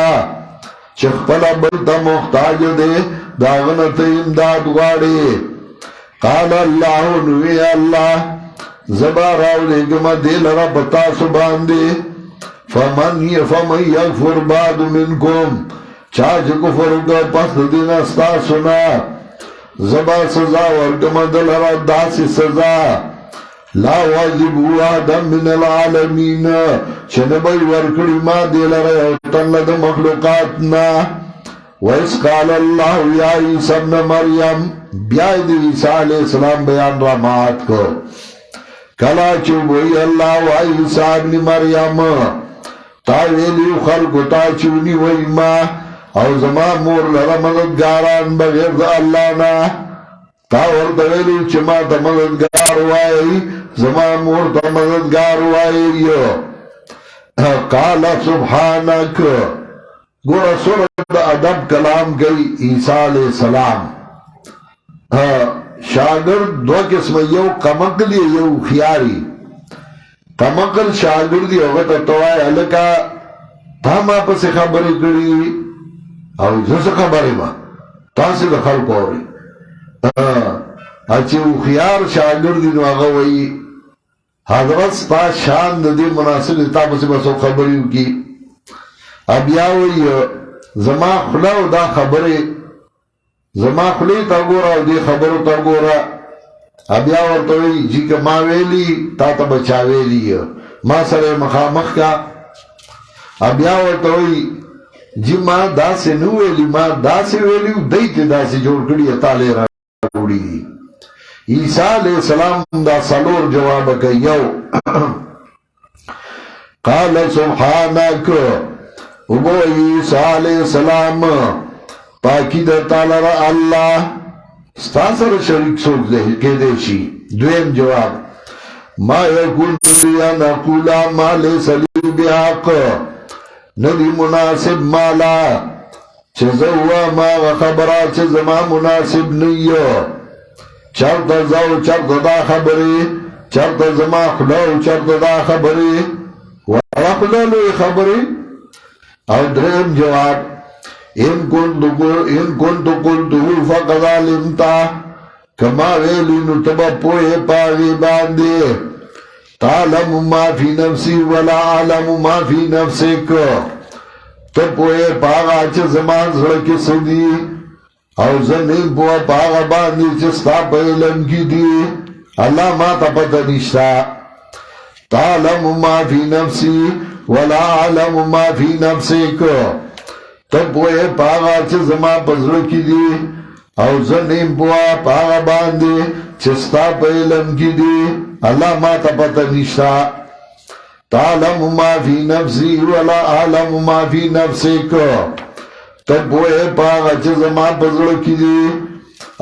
چخ پلا بلتا محتاج دے داغنت امداد غاڑے قال اللہ نوی اللہ زبا راولے گما دیل رب تاسو باندے فمن یغفر بعد منکم چاچ کفر کا پس دین استاسونا زبا سزا ورگما دل رب داسی سزا لا واجب آدم من العالمین چنبی ورکڑی ما دیل رب تنلد مخلوقاتنا وَإِذْ قَالَ اللَّهُ يَا عِيسَى ابْنَ مَرْيَمْ بیاید عیسیٰ علیہ السلام بیان رحمات کو کلا چوبوئی اللہ و عیسیٰ ابن مریم تاویلی خلق تا چونی وی ما او زمان مور لرا مددگاران بغیر دا اللہ نا تاور دویلی چما تا مددگار وائی زمان مور تا مددگار وائی قال سبحانک گورا سورت ادب کلام گئی عیسیٰ علیہ السلام شاگرد دو قسم یو کمکل یو خیاری کمکل شاگردی ہوگتا توائے علکا تا ما پس خبری کری او جس خبری ما تا سے دخل کو رہی اچھی او خیار شاگردی نو آگوئی حضرت ستا شان دی مناسب تا پس بسو خبریو کی اب یاوئی زما خلاو دا خبری زما خلی تا گورا او دی خبرو تا گورا بیا ورطوئی جی که ما ویلی تا تا بچا ویلی ما سر مخامخ کا بیا ورطوئی جی ما دا سے نو ویلی ما دا سے ویلی دیتی دا سے جوڑ کری تالی را گوڑی دی عیسیٰ علیہ السلام دا سلور جواب کئیو قال سبحانک ابو عیسیٰ علیہ السلام پاکی دا تعالی را اللہ ستاسر شریک سوک دے کے دیشی دویم جواب ما یکون لیا نقولا ما لیس لی بحق ندی مناسب مالا چزوا ما خبرا چزما مناسب نیو چرت زو چرت دا خبری چرت زما خلو چرت دا خبری وخلو خبری او درم جواب ان کنتو قلتو فقد علمتا کما ویلی نتبا پوئے پاگی باندے تعلم ما فی نفسی ولا علم ما فی نفسک تو پوئے پاگا چه زمان زرکی سدی او زنین پوئے پاگا باندے چستا پہلم کی دی اللہ ما تا پتا نشتا تعلم ما فی نفسی ولا علم ما فی نفسک تو پوئے پاگا چه زمان پزرکی دی او زنین پوئے پاگا باندے چستا پہلم کی دی اللہ ما تا پتا نشتا تعلم ما فی نفسی ولا علم ما فی نفسک تب پوئے پاگا چه زمان پزرکی دی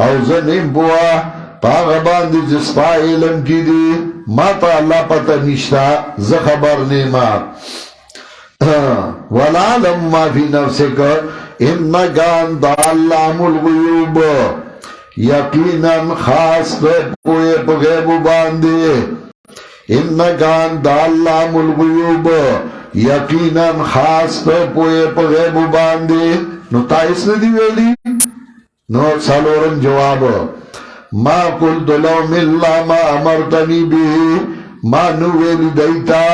او زنین پوئے پاگا باندے چستا علم کی دی ما تا اللہ پتا نشتا زخبر نیما ولا علم ما فی نفسک انکا انتا علام الغیوب یقینا خاص پوئے پغیب باندے انکا انتا علام الغیوب یقینا خاص پوئے پغیب باندے نو تائس ندی ویلی نو سالورن جواب ما قلت لهم الا ما امرتنی بھی ما نو ویلی دیتا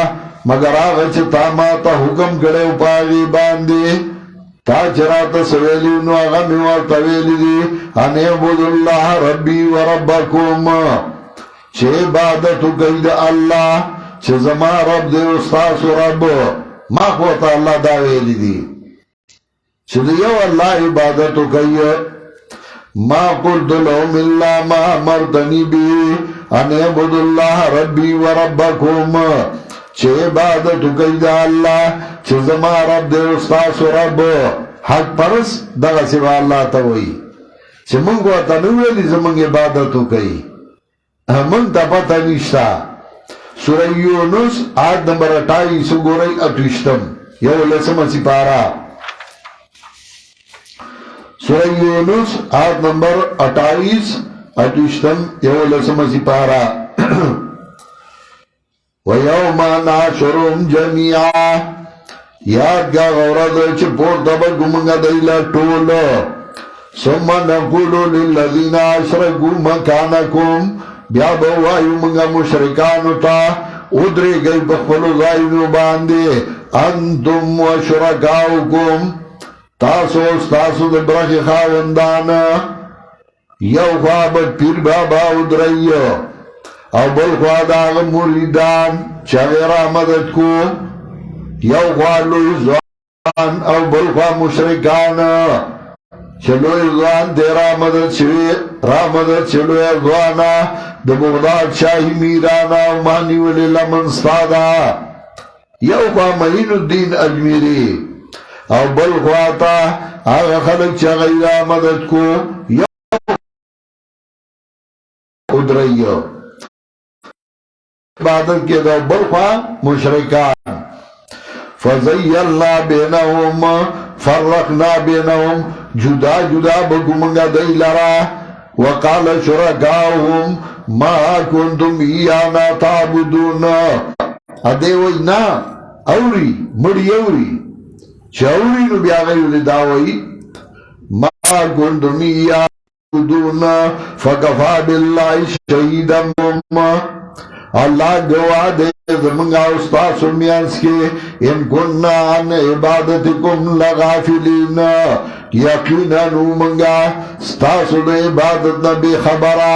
مگر آغا چتا ما تا حکم کرے پاگی باندے تا چراتا سویلی نو آغا میوارتا ویلی دی انے عبد اللہ ربی و ربکم چھے عبادتو قید اللہ چھے زمان رب دے استاس و رب ما قوتا اللہ دا ویلی دی چھے دیو اللہ عبادتو قید ما قلت لهم الا ما امرتنی بھی انے عبد اللہ ربی و ربکم چھے عبادتو قید اللہ چھے زمان رب دے استاس و رب حق پرس دغا سوا اللہ تاوئی چھے منگو اتا نویلی زمان عبادتو قید من تا پتا نشتا سورہ یونس آیت نمبر 28 گوری اتوشتم یو لسم سپارا سورہ یونس آیت نمبر 28 اتوشتم یو لسم سپارا وَيَوْمَ نَاشُرُهُمْ جَمِيعًا یاد گا غورد چھ پورتا بگمنگا دیلا ٹولو ثم نقولو للذین اشرکو مکانکم بیا بوایو منگا مشرکانو تا ادرے گئی بخفلو زائنو باندے انتم و شرکاؤکم تاسو استاسو دبرخ خاوندانا یو خوابت پیر بابا ادرائیو او بلخواد آغا مریدان چغیرہ مدد کو یو خوالوی زوان او بلخواد مشرکان چلوی زوان دیرہ مدد شوی را مدد چلوی زوانا دا بغداد شاہی میرانا او مانی ولی لمنستادا یو خواه معین الدین اجمیری او بلخواتا آغا خلق چغیرہ مدد کو یو ادرائیو عبادت کے دو بلخوا مشرکان فزیلنا بینہم فرقنا بینہم جدا جدا بگمنگا دی لرا وقال شرکاؤہم ما کنتم ایانا تعبدون ادے وی نا اوری مڑی اوری چاوری نو بیاغیو لی داوئی ما کنتم ایانا تعبدون فکفا باللہ شہیدم اللہ گواہ دے زمانگا استاس میانس کے ان کننا عن عبادتکم لغافلین یقینا نومنگا استاس دے عبادت نبی خبرہ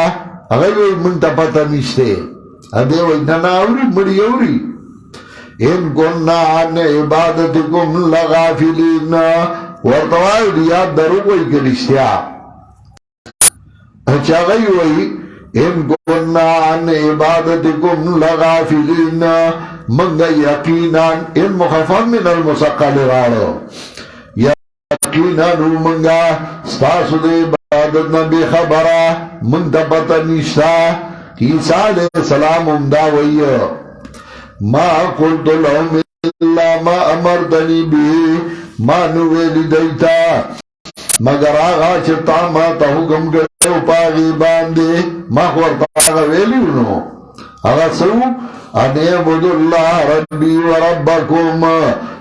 اگر منتا پتہ نشتے ادے وی نناوری مڑی اوری ان کننا عن عبادتکم لغافلین ورطوائی ریاد درو کوئی کرشتیا اچھا گئی وی ان کننا عن عبادتکم لغافلین منگا یقینا ان مخفم من المسقل رالو یقینا منگا ستاسو دے عبادت نبی خبرہ منتا پتہ نشتا عیسیٰ علیہ السلام امدہ وی ما قلت لهم الا ما امرتنی بھی ما نویلی دیتا مگر آغا چتا ما تا حکم کرے پاگی باندے ما خورتا آغا ویلی انو آغا سو انیبود اللہ ربی و ربکم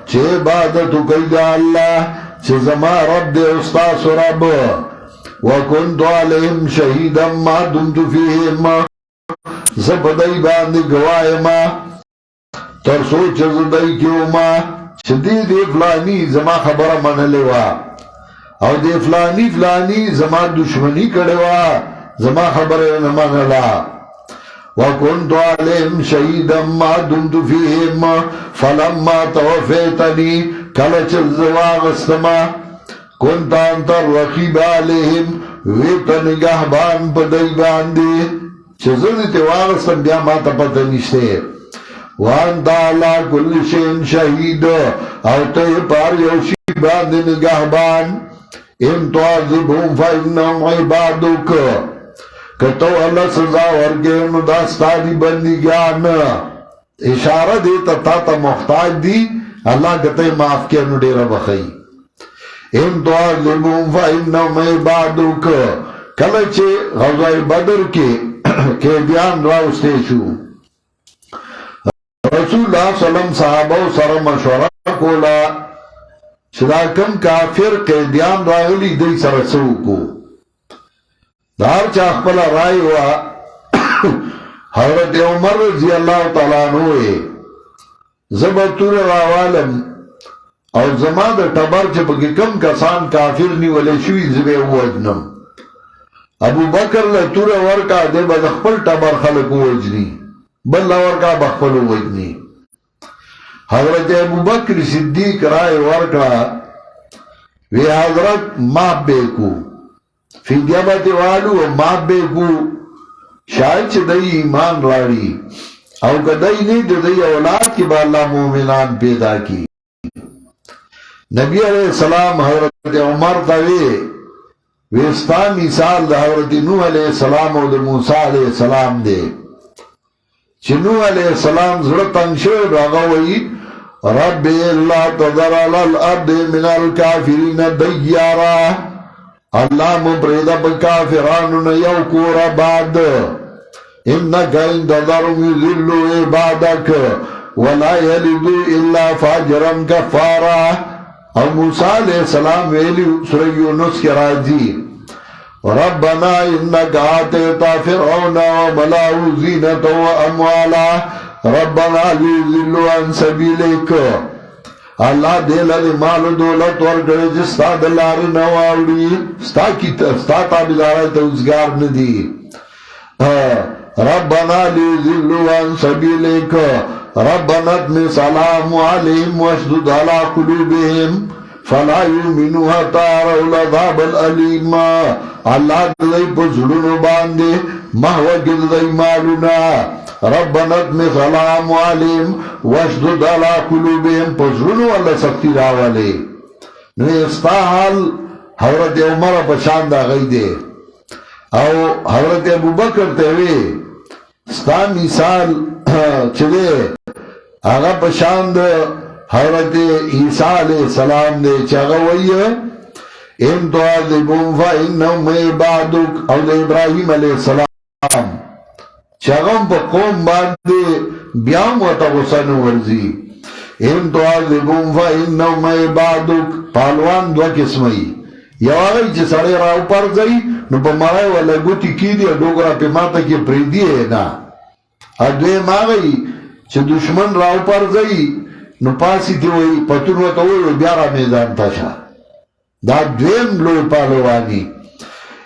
چه عبادتو قیدہ اللہ چه زما رب دے استاس رب وکنتو علیہم شہیدا ما دمتو فیہم زبدائی باندے گوائی ما ترسو چزدائی کیو ما شدید فلانی زما خبر من لیوا او دے فلانی زما دشمنی کڑوا زما خبر من لا وکنتو علیہم شہیدا ما دمتو فیہم فلما توفیتنی کلچ الزواغستما کنتا انتر رقیب علیہم ویتا نگہبان پدائی باندے چزد تیواغستم بیا ما تا پتہ نشتے وانتا علا کل شین شہید او تے پار یوشی باندے نگہبان ان تعذبهم فإنهم عبادك کتو اللہ سزا ورگے انو داستانی بندگان اشارہ دیتا تا محتاج دی اللہ کتے معاف کے انو ڈیرہ بخی ان تعذبهم فإنهم عبادك کلچے غزوہ بدر کے قیدیان راوستے شو رسول اللہ صلی اللہ علیہ وسلم صحابہ سر مشورہ کولا چدا کم کافر قیدیان راغلی دی سرسو کو دار چاک پلا رائی ہوا حضرت عمر رضی اللہ تعالیٰ عنہ زبطور راوالم اور زمان دا ٹبر چپکی کم کسان کافر نی ولی شوی زبے وجنم ابو بکر لطور ورکا دے بدخپل ٹبر خلق وجنی بل ورکا بخپل وجنی حضرت ابو بکر صدیق رائے ورکا وی حضرت ماپ بیکو فی دیابت والو ماپ بیکو شاید چھ دئی ایمان راری او که دئی نہیں دئی اولاد کی با اللہ مومنان پیدا کی نبی علیہ السلام حضرت عمر تاوی ویستا مثال دا حضرت نوح علیہ السلام و دا موسیٰ علیہ السلام دے چھ نوح علیہ السلام زرطن شعر رغوی رب اللہ تذر علی الارض من الكافرین دیارا اللہ مبرد بکافران یوکور بعد انکا انتظرم یذلو عبادک ولا یلدو الا فاجرا کفارا اور موسیٰ علیہ السلام ویلی سورہ یونس کے راجی ربنا انکا آتیتا فرعون وملاؤ زینت و اموالا ربنا لیذلو عن سبیلک اللہ دیلہ دی مال و دولت ورگڑے جستا دلار نواوڑی ستا تابدارہ توزگار ندی ربنا لیذلو عن سبیلک ربنا اتمس علام علیہم واشدد علا قلوبہم فلا یؤمنوا حتی یروا العذاب الالیم اللہ دلائی پسڑنو باندے محوگد دائی مالونا ربنا اتمس علام علیہم واشدد علا قلوبہم پسڑنو اللہ سکتی راولے نوے استا حال حضرت عمر پشاندہ غی دے او حضرت ابو بکر تیوے استا مثال چلے آغا پشاند حضرت عیسیٰ علیہ السلام دے چاگوئی ان تعذبهم فإنهم عبادك او دے ابراہیم علیہ السلام چاگم پا قوم باندے بیام و تغسن ورزی ان تعذبهم فإنهم عبادك پالوان دو قسمئی یو آگئی چھ سڑے راو پر زئی نو پا مرائی والا گوٹی کی دی ڈوگرا پی ماتا کی پریدی ہے نا ادویم آگئی چه دشمن راو پر زئی نو پاسی تی وی پتون و تاوی بیارا میدان تشا دا دویم لوی پالوانی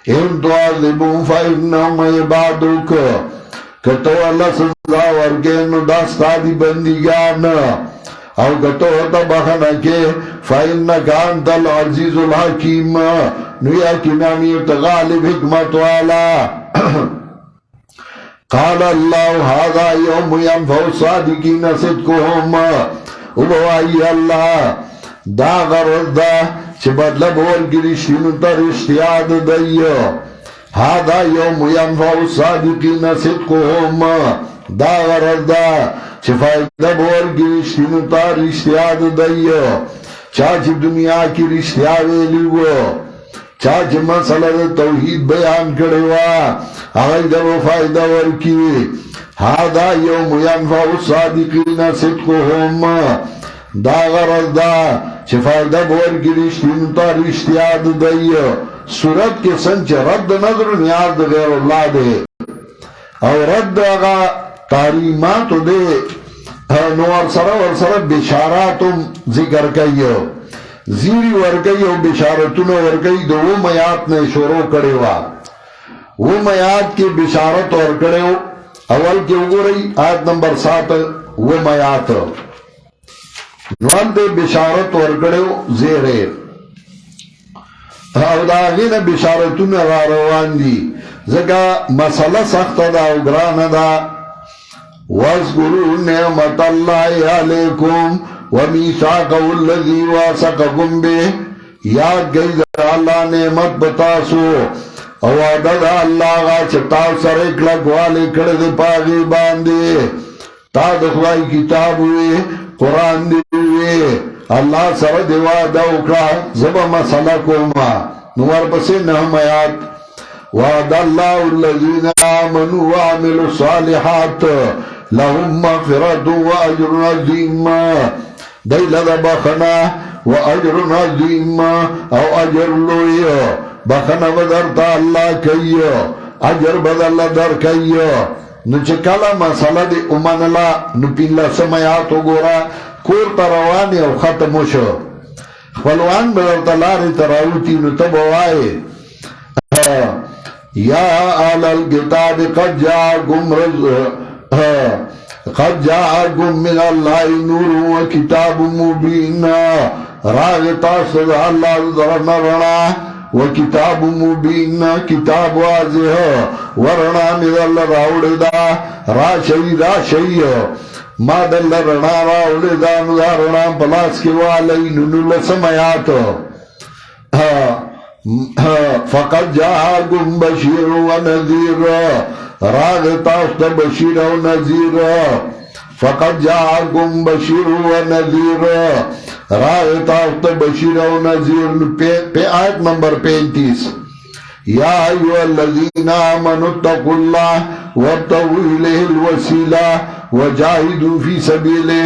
ان تعذبون فإنهم عبادك کتو اللہ سزا ورگینو داستا دی بندگان او کتو تا بخنا کے فإنك انت العزیز الحکیم نو یقیناً غالب حکمت والا قال اللہ هذا یوم ینفع الصادقین صدقهم اوبوائی اللہ دا غرض دا چه بدلب ورگرشتینو تا رشتیاد دیو هذا یوم ینفع الصادقین صدقهم دا غرض دا چه فائدہ ورگرشتینو تا رشتیاد دیو چاچ دنیا کی رشتیا ویلیو چاچ مسئلہ توحید بیان کروا آئی دا وہ فائدہ ورکی هذا یوم ینفع الصادقین صدقهم دا غرض دا چه فائدہ بورگی رشتین تا رشتیاد دیو صورت کے سنچ رد نظر نیاز غیر اللہ دے او رد اگا تاریمات دے نو ورسر بشاراتم ذکر کئیو زیری ورگئی و بشارتون ورگئی دو وہ میات نے شروع کرے وا وہ میات کی بشارت اور کرے ہو اول کے اگو رہی آیت نمبر 7 وہ میات نوان دے بشارت اور کرے ہو زیرے او دا غین بشارتون را روان دی زکا مسئلہ سخت دا او گران دا وَاذْكُرُوا نِعْمَةَ اللَّهِ عَلَيْكُمْ وَمِيثَاقَهُ الَّذِي وَاثَقَكُمْ بِهِ یاد گئی دا اللہ نعمت بتاسو او عدد اللہ غا چتاو سر اکلک والے کڑد پاگی باندے تا دخوائی کتاب ہوئے قرآن دے ہوئے اللہ سر دیوا دوکا زبا مسئلہ کوما نور پسے نحم آیات وعد اللہ الذین آمنوا وعملوا الصالحات لهم مغفرت و اجر عظیم دیل دا بخنا و اجر عظیم او اجر لوی بخنا بدرتا اللہ کئیو اجر بدل در کئیو نو چکالا مسئلہ دی امان اللہ نو پین لسمیاتو گورا کور تروانی او ختمو شو خلوان بدرتا لاری تراوتی نو تبوائے یا آل الکتاب قد جاءکم من اللہ نور و کتاب مبین راغتا صدا اللہ درنا رنا و کتاب مبین کتاب واضح ورنا من اللہ راوڑ دا را شئی ما دل رنا راوڑ دا ندا رنا پلاس کی والی ننو لسمیات فقد جاءکم بشیر و نذیر راغتا استا بشیر و نذیر فقد جاءکم بشیر و نذیر راغتا استا بشیر و نذیر آیت نمبر 35 یا ایوہ الذین آمنوا اتقوا اللہ وابتغوا الیہ الوسیلہ وجاہدوا فی سبیلہ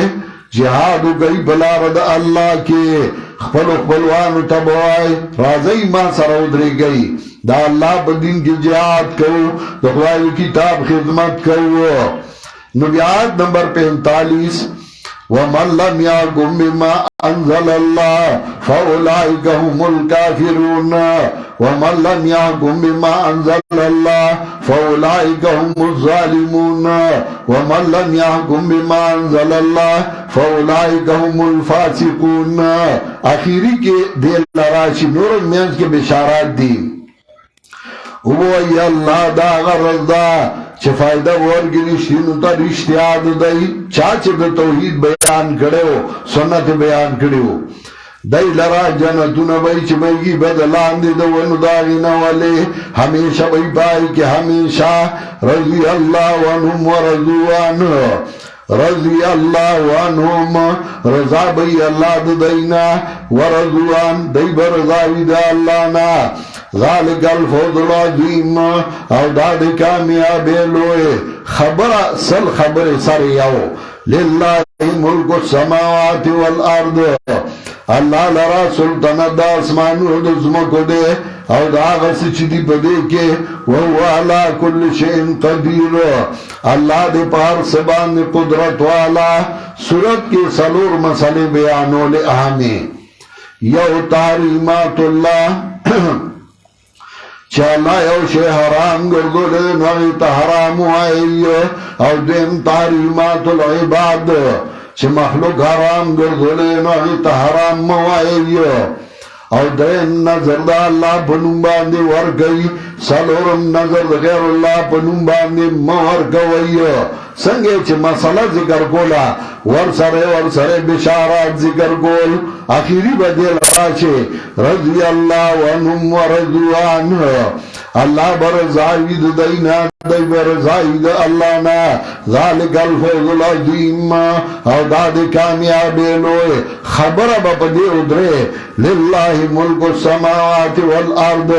جہاد گئی بلا رد اللہ کے خپلوانو تبوائی رازی ما سرودری گئی دا اللہ بدین کی جہاد کرو دا خدای کتاب خدمت کرو نبیات نمبر 45 وَمَنْ لَمْ يَحْكُمْ بِمَا أَنزَلَ اللَّهُ فَأُولَئِكَ هُمُ الْكَافِرُونَ وَمَنْ لَمْ يَحْكُمْ بِمَا أَنزَلَ اللَّهُ فَأُولَئِكَ هُمُ الظَّالِمُونَ وَمَنْ لَمْ يَحْكُمْ بِمَا أَنزَلَ اللَّهُ فَأُولَئِكَ هُمُ الْفَاسِقُونَ آخری کے دل لراشی نور میانس کے بشارات دی وہی اللہ دا غرض دا چه فائدہ ورگنشتینو تا رشتیاد دائی چاچے دا توحید بیان کرے ہو سنت بیان کرے ہو دائی لرا جنتون بائی چه بیگی بدلان دی دونو داغینا والے ہمیشہ بائی پائی کہ ہمیشہ رضی اللہ عنہم ورضوان رضی اللہ عنہم رضا بئی اللہ دائینا ورضوان دائی برضاوی دا اللہ نا ذالک الفوز العظیم او داد کامیابی لوئے خبر سل خبر سر یاو للہ ملک السماوات والارض اللہ لرا سلطنت دا اسمانو دا زمکو دے او دا آغا سچ دی پدے کے وہو علا کل شئن قدیر اللہ دے پار سبان قدرت والا سورت کے سلور مسئلے بیانو لے اہمی یو تحریمات اللہ چالا یو شے حرام گردو لے نویت حرام آئی او دین تحریمات العباد چه مخلوق حرام گردو لے نویت حرام موائی او دین نظر دا اللہ پنم باندے ورگئی سلورم نظر دا غیر اللہ پنم باندے مورگوئی سنگے چه مسئلہ ذکر کولا ورسرے بشارات ذکر کول آخری بدیل راشے رضی اللہ عنہم ورضوان اللہ برزاید دینا دی برزاید اللہ نا ذالک الفوز العظیم او داد کامیابی لوئے خبر بپدی ادرے للہ ملک السماوات والارض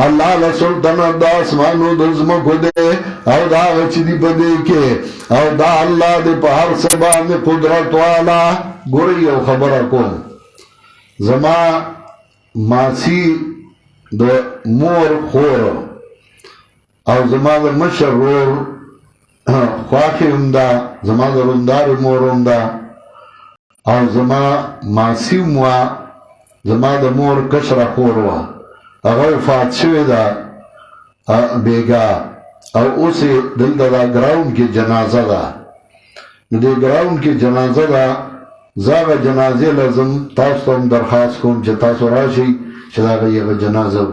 اللہ لسلطنت دا اسمانو دزمکو دے او دا غچدی پدے کے او دا اللہ دے پہر سبان قدرت والا گوری او خبر کن زما ماسی دا مور خور او زما دا مشر رور خواخی امدا زما دا رندار مور امدا او زما ماسی موا زما دا مور کشر خور وا اگر فات شوی دا بیگا او اسے دل دا گراؤنڈ کی جنازہ دا دے گراؤنڈ کی جنازہ دا زاغ جنازے لازم تاستو ہم درخواست کن چه تاسو راشی چه داغا یه جنازه